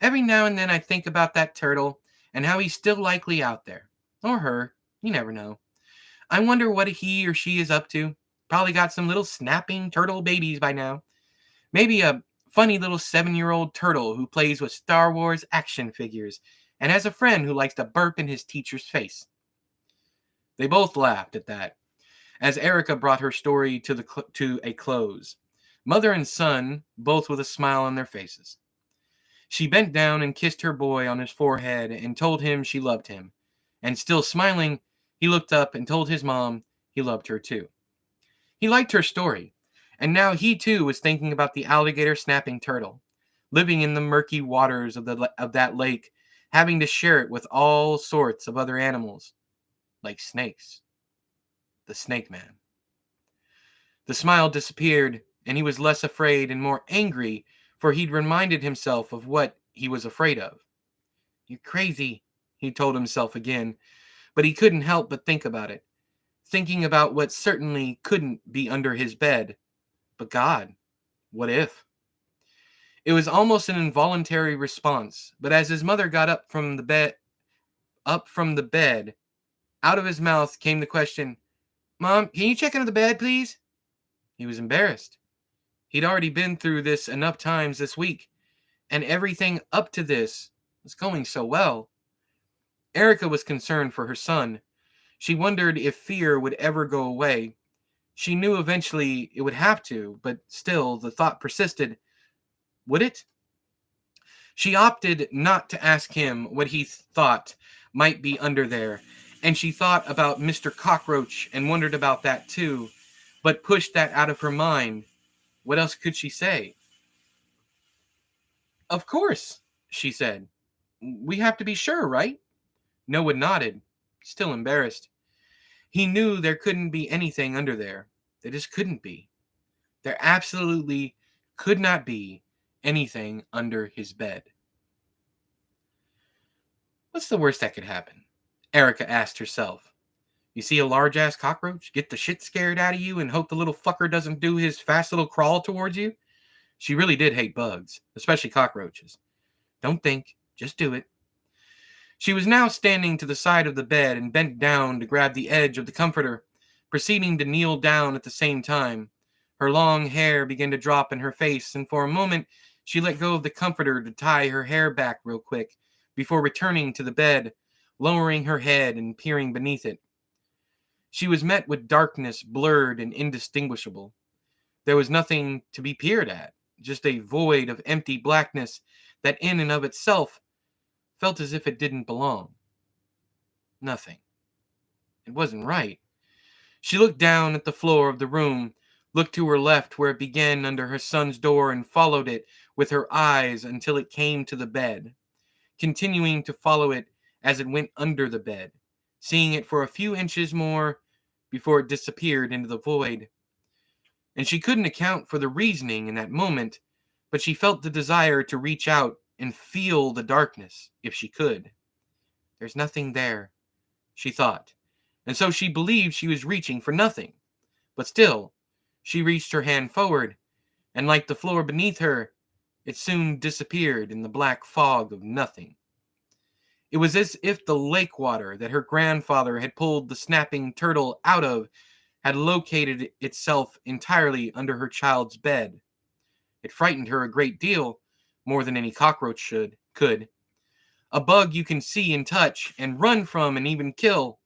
Every now and then I think about that turtle and how he's still likely out there. Or her. You never know. I wonder what he or she is up to. Probably got some little snapping turtle babies by now. Maybe a funny little 7-year-old turtle who plays with Star Wars action figures and has a friend who likes to burp in his teacher's face. They both laughed at that, as Erica brought her story to a close, mother and son both with a smile on their faces. She bent down and kissed her boy on his forehead and told him she loved him, and still smiling, he looked up and told his mom he loved her too. He liked her story, and now he too was thinking about the alligator snapping turtle, living in the murky waters of that lake, having to share it with all sorts of other animals, like snakes. The snake man. The smile disappeared, and he was less afraid and more angry, for he'd reminded himself of what he was afraid of. You're crazy, he told himself again, but he couldn't help but think about it, thinking about what certainly couldn't be under his bed. But God, what if? It was almost an involuntary response, but as his mother got up from the bed, out of his mouth came the question, Mom, can you check under the bed, please? He was embarrassed. He'd already been through this enough times this week, and everything up to this was going so well. Erica was concerned for her son. She wondered if fear would ever go away. She knew eventually it would have to, but still the thought persisted. Would it? She opted not to ask him what he thought might be under there, and she thought about Mr. Cockroach and wondered about that too, but pushed that out of her mind. What else could she say? Of course, she said. We have to be sure, right? Noah nodded, still embarrassed. He knew there couldn't be anything under there. There just couldn't be. There absolutely could not be anything under his bed. What's the worst that could happen? Erica asked herself. You see a large-ass cockroach, get the shit scared out of you, and hope the little fucker doesn't do his fast little crawl towards you? She really did hate bugs, especially cockroaches. Don't think, just do it. She was now standing to the side of the bed and bent down to grab the edge of the comforter, proceeding to kneel down at the same time. Her long hair began to drop in her face, and for a moment she let go of the comforter to tie her hair back real quick before returning to the bed, lowering her head and peering beneath it. She was met with darkness, blurred and indistinguishable. There was nothing to be peered at, just a void of empty blackness that in and of itself felt as if it didn't belong. Nothing. It wasn't right. She looked down at the floor of the room, looked to her left where it began under her son's door, and followed it with her eyes until it came to the bed, continuing to follow it as it went under the bed, seeing it for a few inches more before it disappeared into the void. And she couldn't account for the reasoning in that moment, but she felt the desire to reach out and feel the darkness if she could. There's nothing there, she thought, and so she believed she was reaching for nothing. But still, she reached her hand forward, and like the floor beneath her, it soon disappeared in the black fog of nothing. It was as if the lake water that her grandfather had pulled the snapping turtle out of had located itself entirely under her child's bed. It frightened her a great deal, more than any cockroach could. A bug you can see and touch and run from and even kill.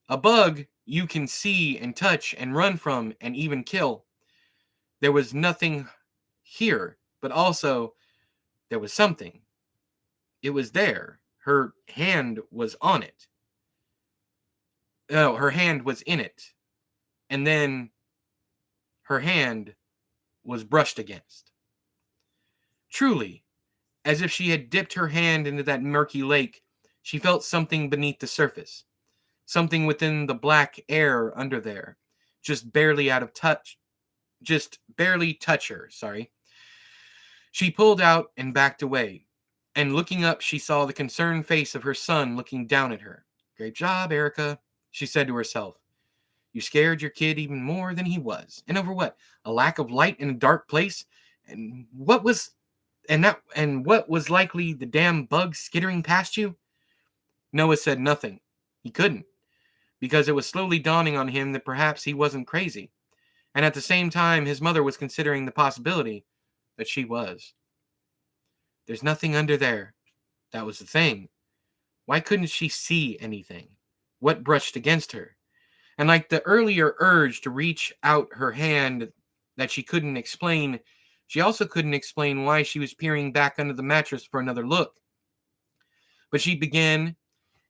A bug you can see and touch and run from and even kill. There was nothing here, but also there was something. It was there. Her hand was on it. No, her hand was in it. And then her hand was brushed against. Truly, as if she had dipped her hand into that murky lake, she felt something beneath the surface. Something within the black air under there. Just barely touch her. She pulled out and backed away. And looking up, she saw the concerned face of her son looking down at her. Great job, Erica, she said to herself. You scared your kid even more than he was. And over what? A lack of light in a dark place? And what was likely the damn bug skittering past you? Noah said nothing. He couldn't, because it was slowly dawning on him that perhaps he wasn't crazy. And at the same time, his mother was considering the possibility that she was. There's nothing under there. That was the thing. Why couldn't she see anything? What brushed against her? And like the earlier urge to reach out her hand that she couldn't explain, she also couldn't explain why she was peering back under the mattress for another look. But she began,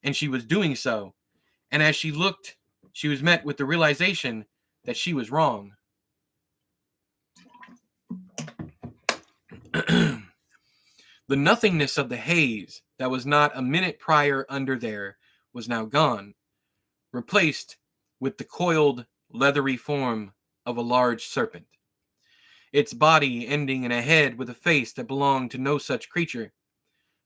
and she was doing so. And as she looked, she was met with the realization that she was wrong. The nothingness of the haze that was not a minute prior under there was now gone, replaced with the coiled, leathery form of a large serpent. Its body ending in a head with a face that belonged to no such creature,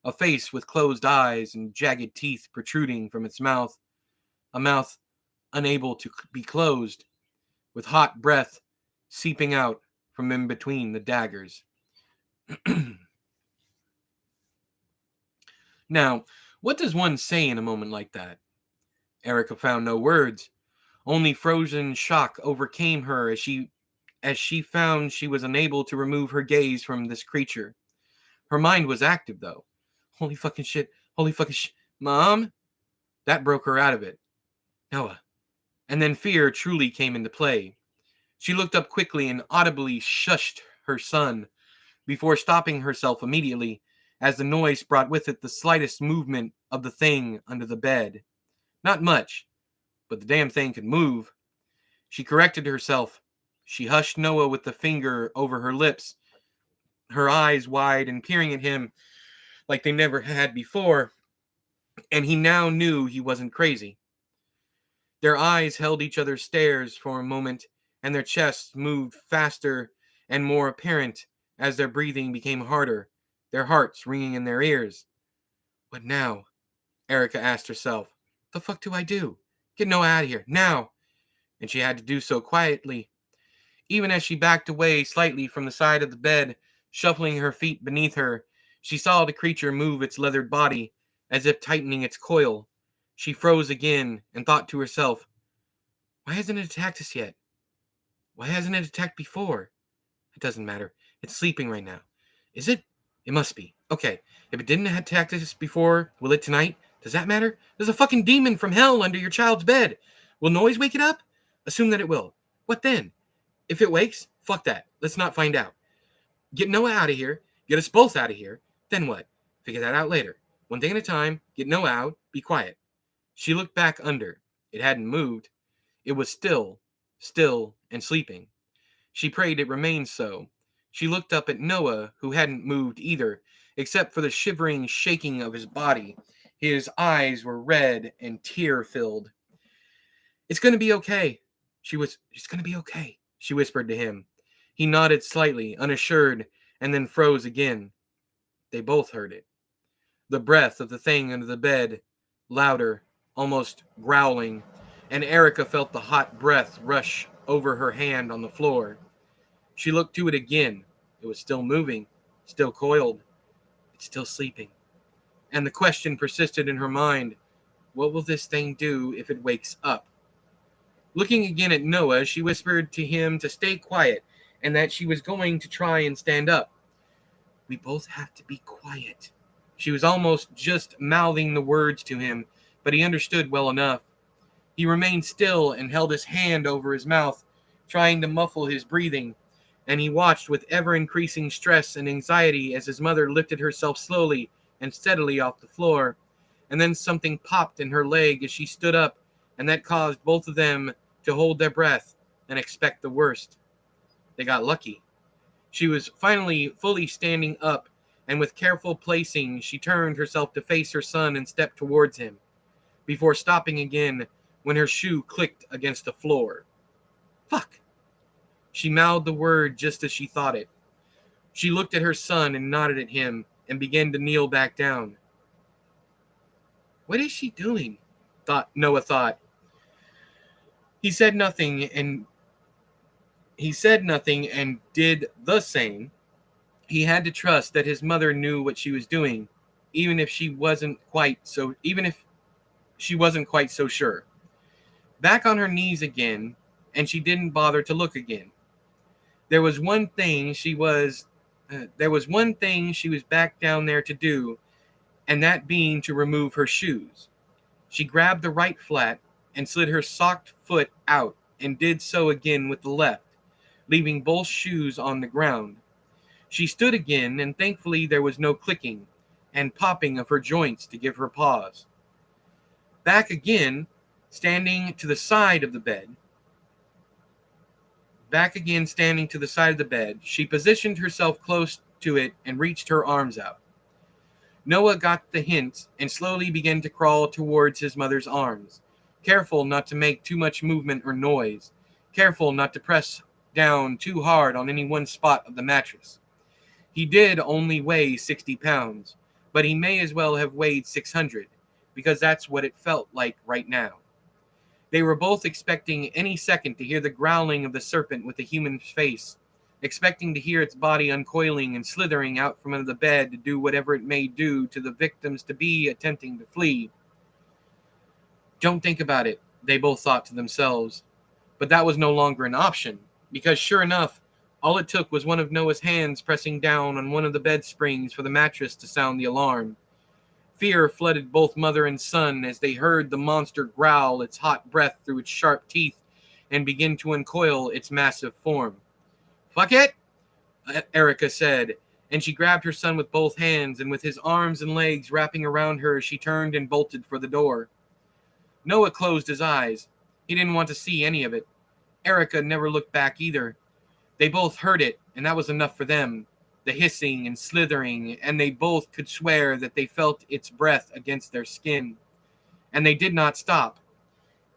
a face with closed eyes and jagged teeth protruding from its mouth, a mouth unable to be closed, with hot breath seeping out from in between the daggers. Now, what does one say in a moment like that? Erica found no words. Only frozen shock overcame her as as she found she was unable to remove her gaze from this creature. Her mind was active, though. Holy fucking shit. Holy fucking shit. Mom? That broke her out of it. Noah. And then fear truly came into play. She looked up quickly and audibly shushed her son before stopping herself immediately as the noise brought with it the slightest movement of the thing under the bed. Not much, but the damn thing could move. She corrected herself. She hushed Noah with the finger over her lips, her eyes wide and peering at him like they never had before, and he now knew he wasn't crazy. Their eyes held each other's stares for a moment, and their chests moved faster and more apparent as their breathing became harder, their hearts ringing in their ears. What now? Erica asked herself. The fuck do I do? Get Noah out of here, now! And she had to do so quietly. Even as she backed away slightly from the side of the bed, shuffling her feet beneath her, she saw the creature move its leathered body, as if tightening its coil. She froze again and thought to herself, why hasn't it attacked us yet? Why hasn't it attacked before? It doesn't matter. It's sleeping right now. Is it? It must be. Okay, if it didn't attack us before, will it tonight? Does that matter? There's a fucking demon from hell under your child's bed. Will noise wake it up? Assume that it will. What then? If it wakes, fuck that. Let's not find out. Get Noah out of here. Get us both out of here. Then what? Figure that out later. One thing at a time. Get Noah out. Be quiet. She looked back under. It hadn't moved. It was still and sleeping. She prayed it remained so. She looked up at Noah, who hadn't moved either, except for the shivering shaking of his body. His eyes were red and tear-filled. It's going to be okay. It's going to be okay, she whispered to him. He nodded slightly, unassured, and then froze again. They both heard it. The breath of the thing under the bed, louder, almost growling, and Erica felt the hot breath rush over her hand on the floor. She looked to it again. It was still moving, still coiled. It's still sleeping. And the question persisted in her mind, what will this thing do if it wakes up? Looking again at Noah, she whispered to him to stay quiet and that she was going to try and stand up. We both have to be quiet. She was almost just mouthing the words to him, but he understood well enough. He remained still and held his hand over his mouth, trying to muffle his breathing, and he watched with ever-increasing stress and anxiety as his mother lifted herself slowly and steadily off the floor, and then something popped in her leg as she stood up, and that caused both of them to hold their breath and expect the worst. They got lucky. She was finally fully standing up, and with careful placing, she turned herself to face her son and stepped towards him, before stopping again when her shoe clicked against the floor. Fuck! She mouthed the word just as she thought it. She looked at her son and nodded at him and began to kneel back down. What is she doing? Noah thought. He said nothing and did the same. He had to trust that his mother knew what she was doing, even if she wasn't quite so sure. Back on her knees again, and she didn't bother to look again. There was one thing she was back down there to do, and that being to remove her shoes. She grabbed the right flat and slid her socked foot out and did so again with the left, leaving both shoes on the ground. She stood again, and thankfully there was no clicking and popping of her joints to give her pause. Back again, standing to the side of the bed, she positioned herself close to it and reached her arms out. Noah got the hint and slowly began to crawl towards his mother's arms, careful not to make too much movement or noise, careful not to press down too hard on any one spot of the mattress. He did only weigh 60 pounds, but he may as well have weighed 600, because that's what it felt like right now. They were both expecting any second to hear the growling of the serpent with the human face, expecting to hear its body uncoiling and slithering out from under the bed to do whatever it may do to the victims to be attempting to flee. Don't think about it, they both thought to themselves. But that was no longer an option. because sure enough, all it took was one of Noah's hands pressing down on one of the bed springs for the mattress to sound the alarm. Fear flooded both mother and son as they heard the monster growl its hot breath through its sharp teeth and begin to uncoil its massive form. "Fuck it," Erica said, and she grabbed her son with both hands, and with his arms and legs wrapping around her, she turned and bolted for the door. Noah closed his eyes. He didn't want to see any of it. Erica never looked back either. They both heard it, and that was enough for them. The hissing and slithering, and they both could swear that they felt its breath against their skin. And they did not stop.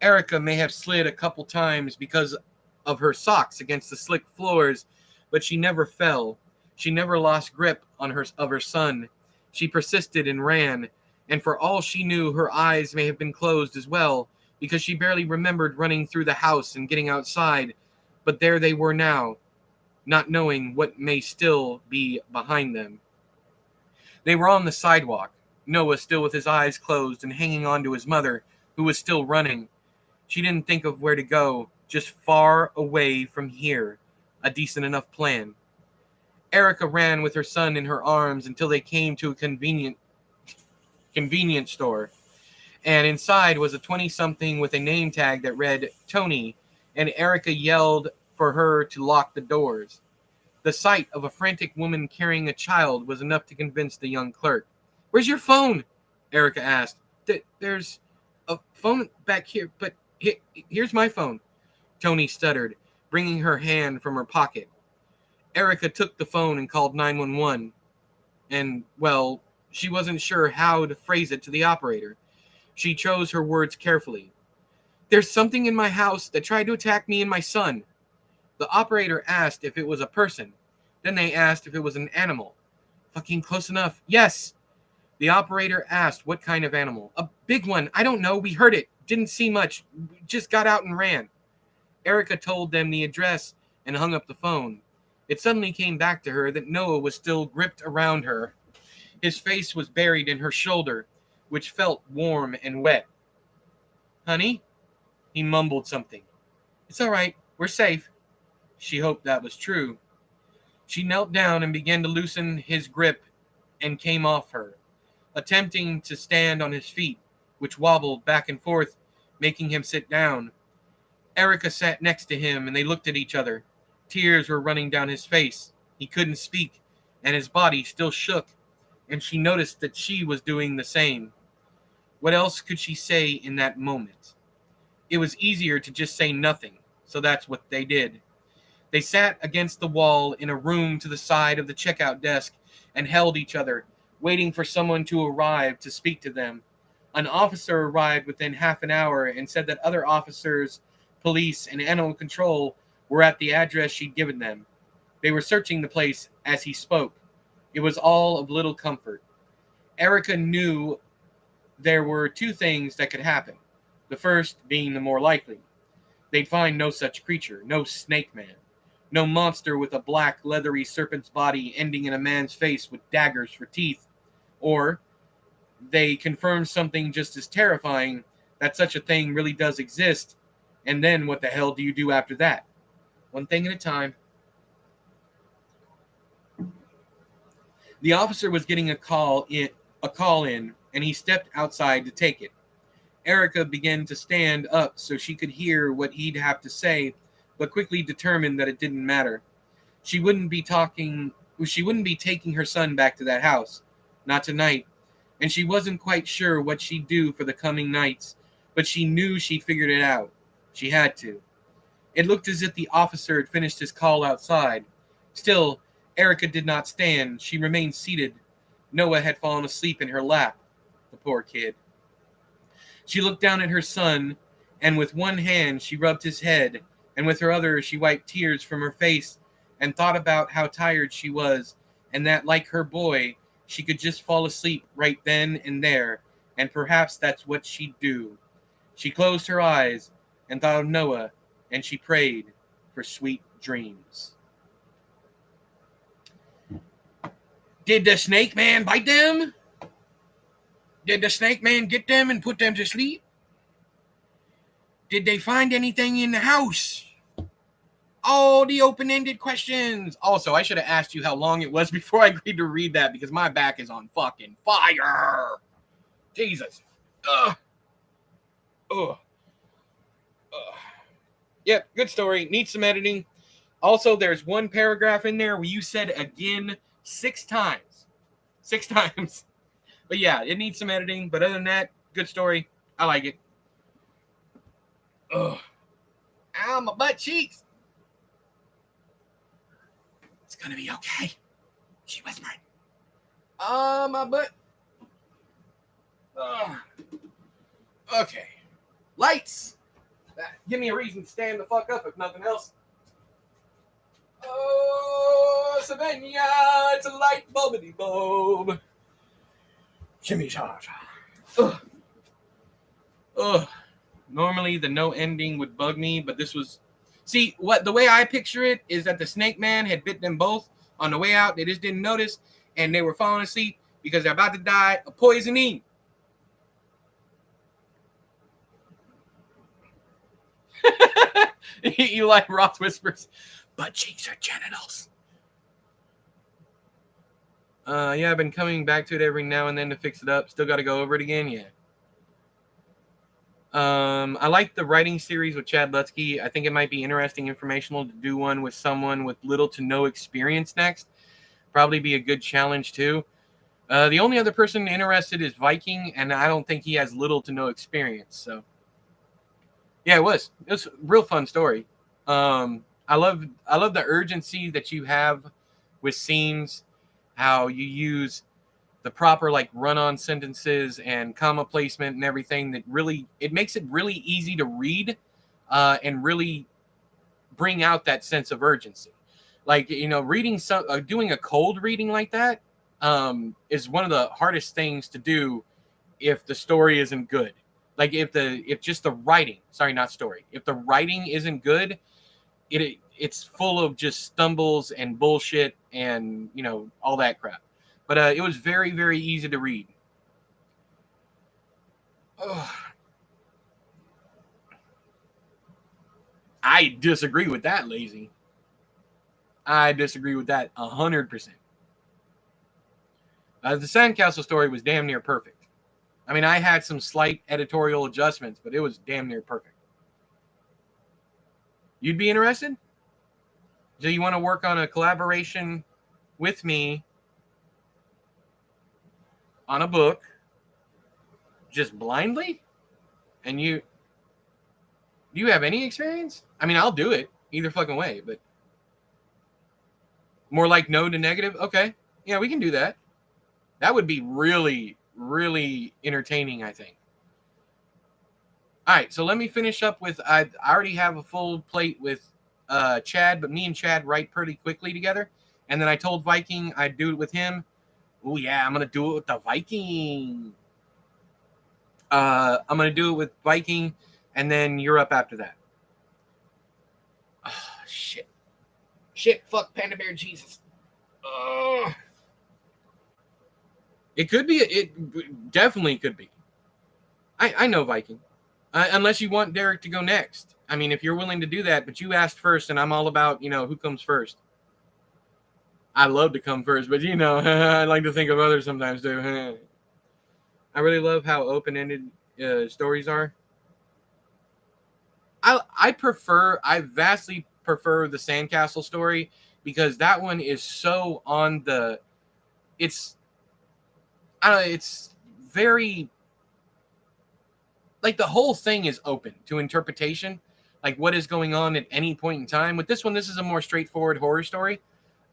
Erica may have slid a couple times because of her socks against the slick floors, but she never fell. She never lost grip on her son. She persisted and ran, and for all she knew, her eyes may have been closed as well, because she barely remembered running through the house and getting outside. But there they were now, not knowing what may still be behind them. They were on the sidewalk, Noah still with his eyes closed and hanging on to his mother, who was still running. She didn't think of where to go, just far away from here. A decent enough plan. Erica ran with her son in her arms until they came to a convenience store. And inside was a 20-something with a name tag that read Tony, and Erica yelled for her to lock the doors. The sight of a frantic woman carrying a child was enough to convince the young clerk. "Where's your phone?" Erica asked. There's a phone back here, but here's my phone," Tony stuttered, bringing her hand from her pocket. Erica took the phone and called 911. And, well, she wasn't sure how to phrase it to the operator. She chose her words carefully. "There's something in my house that tried to attack me and my son." The operator asked if it was a person. Then they asked if it was an animal. "Fucking close enough. Yes." The operator asked what kind of animal. "A big one. I don't know. We heard it. Didn't see much. We just got out and ran." Erica told them the address and hung up the phone. It suddenly came back to her that Noah was still gripped around her. His face was buried in her shoulder, which felt warm and wet. "Honey?" He mumbled something. "It's all right. We're safe." She hoped that was true. She knelt down and began to loosen his grip and came off her, attempting to stand on his feet, which wobbled back and forth, making him sit down. Erica sat next to him, and they looked at each other. Tears were running down his face. He couldn't speak, and his body still shook, and she noticed that she was doing the same. What else could she say in that moment? It was easier to just say nothing, so that's what they did. They sat against the wall in a room to the side of the checkout desk and held each other, waiting for someone to arrive to speak to them. An officer arrived within half an hour and said that other officers, police, and animal control were at the address she'd given them. They were searching the place as he spoke. It was all of little comfort. Erica knew there were two things that could happen, the first being the more likely. They'd find no such creature, no snake man, no monster with a black, leathery serpent's body ending in a man's face with daggers for teeth. Or they confirm something just as terrifying, that such a thing really does exist, and then what the hell do you do after that? One thing at a time. The officer was getting a call in, and he stepped outside to take it. Erica began to stand up so she could hear what he'd have to say, but quickly determined that it didn't matter. She wouldn't be taking her son back to that house. Not tonight. And she wasn't quite sure what she'd do for the coming nights, but she knew she'd figured it out. She had to. It looked as if the officer had finished his call outside. Still, Erica did not stand. She remained seated. Noah had fallen asleep in her lap. The poor kid. She looked down at her son, and with one hand she rubbed his head, and with her other she wiped tears from her face and thought about how tired she was, and that, like her boy, she could just fall asleep right then and there, and perhaps that's what she'd do. She closed her eyes and thought of Noah, and she prayed for sweet dreams. Did the snake man bite them? Did the snake man get them and put them to sleep? Did they find anything in the house? Oh, the open-ended questions. Also, I should have asked you how long it was before I agreed to read that because my back is on fucking fire. Jesus. Ugh. Ugh. Ugh. Yep, good story. Needs some editing. Also, there's one paragraph in there where you said again 6 times. 6 times. But yeah, it needs some editing. But other than that, good story. I like it. Ugh. Ow, my butt cheeks. It's gonna be okay. She whispered. My butt. Ugh. Okay. Lights. Give me a reason to stand the fuck up if nothing else. Oh, Savannah, it's a light bulbity bulb. Shimmy charge. Ugh. Ugh. Normally the no ending would bug me, but this was. See, what the way I picture it is that the snake man had bit them both on the way out. They just didn't notice, and they were falling asleep because they're about to die of poisoning. You like Ross whispers, butt cheeks are genitals. Yeah, I've been coming back to it every now and then to fix it up. Still got to go over it again. Yeah. I like the writing series with Chad Lutsky. I think it might be interesting, informational to do one with someone with little to no experience next. Probably be a good challenge too. The only other person interested is Viking, and I don't think he has little to no experience. So, yeah, it was a real fun story. I love the urgency that you have with scenes, how you use the proper like run-on sentences and comma placement and everything that really it makes it really easy to read and really bring out that sense of urgency. Like, you know, reading doing a cold reading like that is one of the hardest things to do if the story isn't good. Like if just the writing, sorry, not story. If the writing isn't good, it's full of just stumbles and bullshit and, you know, all that crap. But it was very, very easy to read. Ugh. I disagree with that, Lazy. I disagree with that 100%. The Sandcastle story was damn near perfect. I mean, I had some slight editorial adjustments, but it was damn near perfect. You'd be interested? Do you want to work on a collaboration with me on a book just blindly? And do you have any experience? I mean, I'll do it either fucking way, but more like no to negative. Okay. Yeah, we can do that. That would be really, really entertaining, I think. All right. So let me finish up with, I already have a full plate with Chad, but me and Chad write pretty quickly together. And then I told Viking I'd do it with him. Oh, yeah, I'm going to do it with the Viking. I'm going to do it with Viking, and then you're up after that. Oh, shit. Shit, fuck Panda Bear Jesus. It could be. It definitely could be. I know Viking. Unless you want Derek to go next. I mean, if you're willing to do that, but you asked first, and I'm all about, you know, who comes first. I love to come first, but, you know, I like to think of others sometimes, too. I really love how open-ended stories are. I vastly prefer the Sandcastle story because that one is so on the, it's very, like the whole thing is open to interpretation, like what is going on at any point in time. With this one, this is a more straightforward horror story.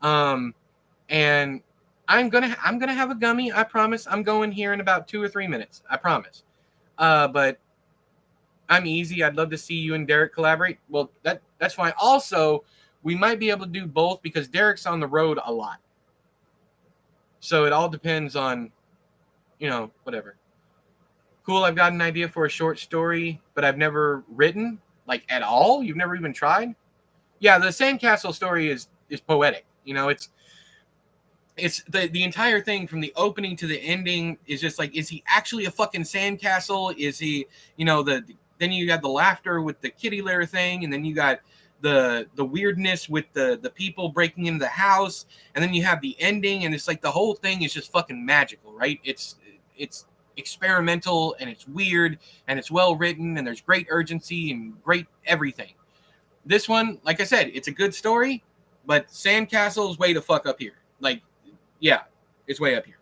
And I'm gonna have a gummy. I promise. I'm going here in about 2 or 3 minutes. I promise. But I'm easy. I'd love to see you and Derek collaborate. Well, that's fine. Also, we might be able to do both because Derek's on the road a lot. So it all depends on, you know, whatever. Cool. I've got an idea for a short story, but I've never written like at all. You've never even tried. Yeah, the Sandcastle story is poetic. You know, it's the entire thing from the opening to the ending is just like, is he actually a fucking sandcastle? Is he, you know, then you got the laughter with the kitty litter thing, and then you got the weirdness with the people breaking into the house, and then you have the ending, and it's like the whole thing is just fucking magical, right? It's experimental, and it's weird, and it's well written, and there's great urgency and great everything. This one, like I said, it's a good story, but Sandcastle's way to fuck up here. Like, yeah, it's way up here.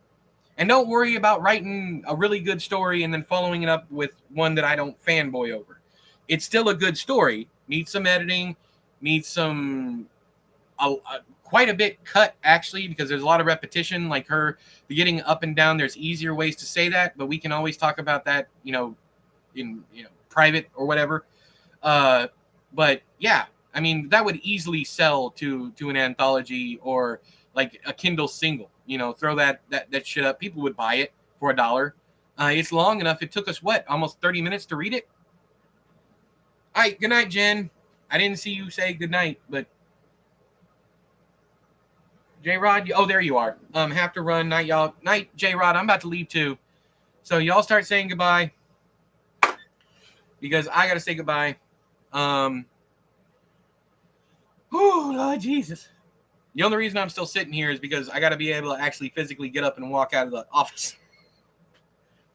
And don't worry about writing a really good story and then following it up with one that I don't fanboy over. It's still a good story. Needs some editing, needs some quite a bit cut, actually, because there's a lot of repetition, like her getting up and down. There's easier ways to say that, but we can always talk about that, in private or whatever. But yeah, I mean, that would easily sell to an anthology or like a Kindle single. Throw that shit up. People would buy it for $1. It's long enough. It took us almost 30 minutes to read it. All right, good night, Jen. I didn't see you say good night, but J Rod, oh, there you are. Have to run. Night, y'all. Night, J Rod. I'm about to leave too. So y'all start saying goodbye because I gotta say goodbye. Oh, Lord Jesus. The only reason I'm still sitting here is because I got to be able to actually physically get up and walk out of the office.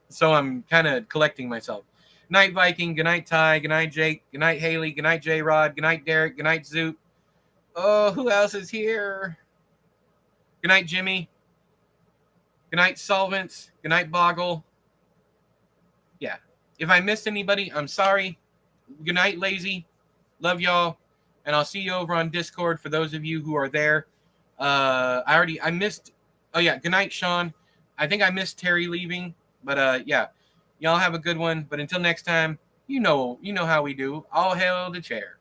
So I'm kind of collecting myself. Night Viking, good night Ty, good night Jake, good night Haley, good night J Rod, good night Derek, good night Zoot. Oh, who else is here? Good night Jimmy. Good night Solvents. Good night Boggle. Yeah. If I missed anybody, I'm sorry. Good night Lazy. Love y'all. And I'll see you over on Discord for those of you who are there. I missed. Oh yeah, good night, Sean. I think I missed Terry leaving, but yeah, y'all have a good one. But until next time, you know how we do. All hail the chair.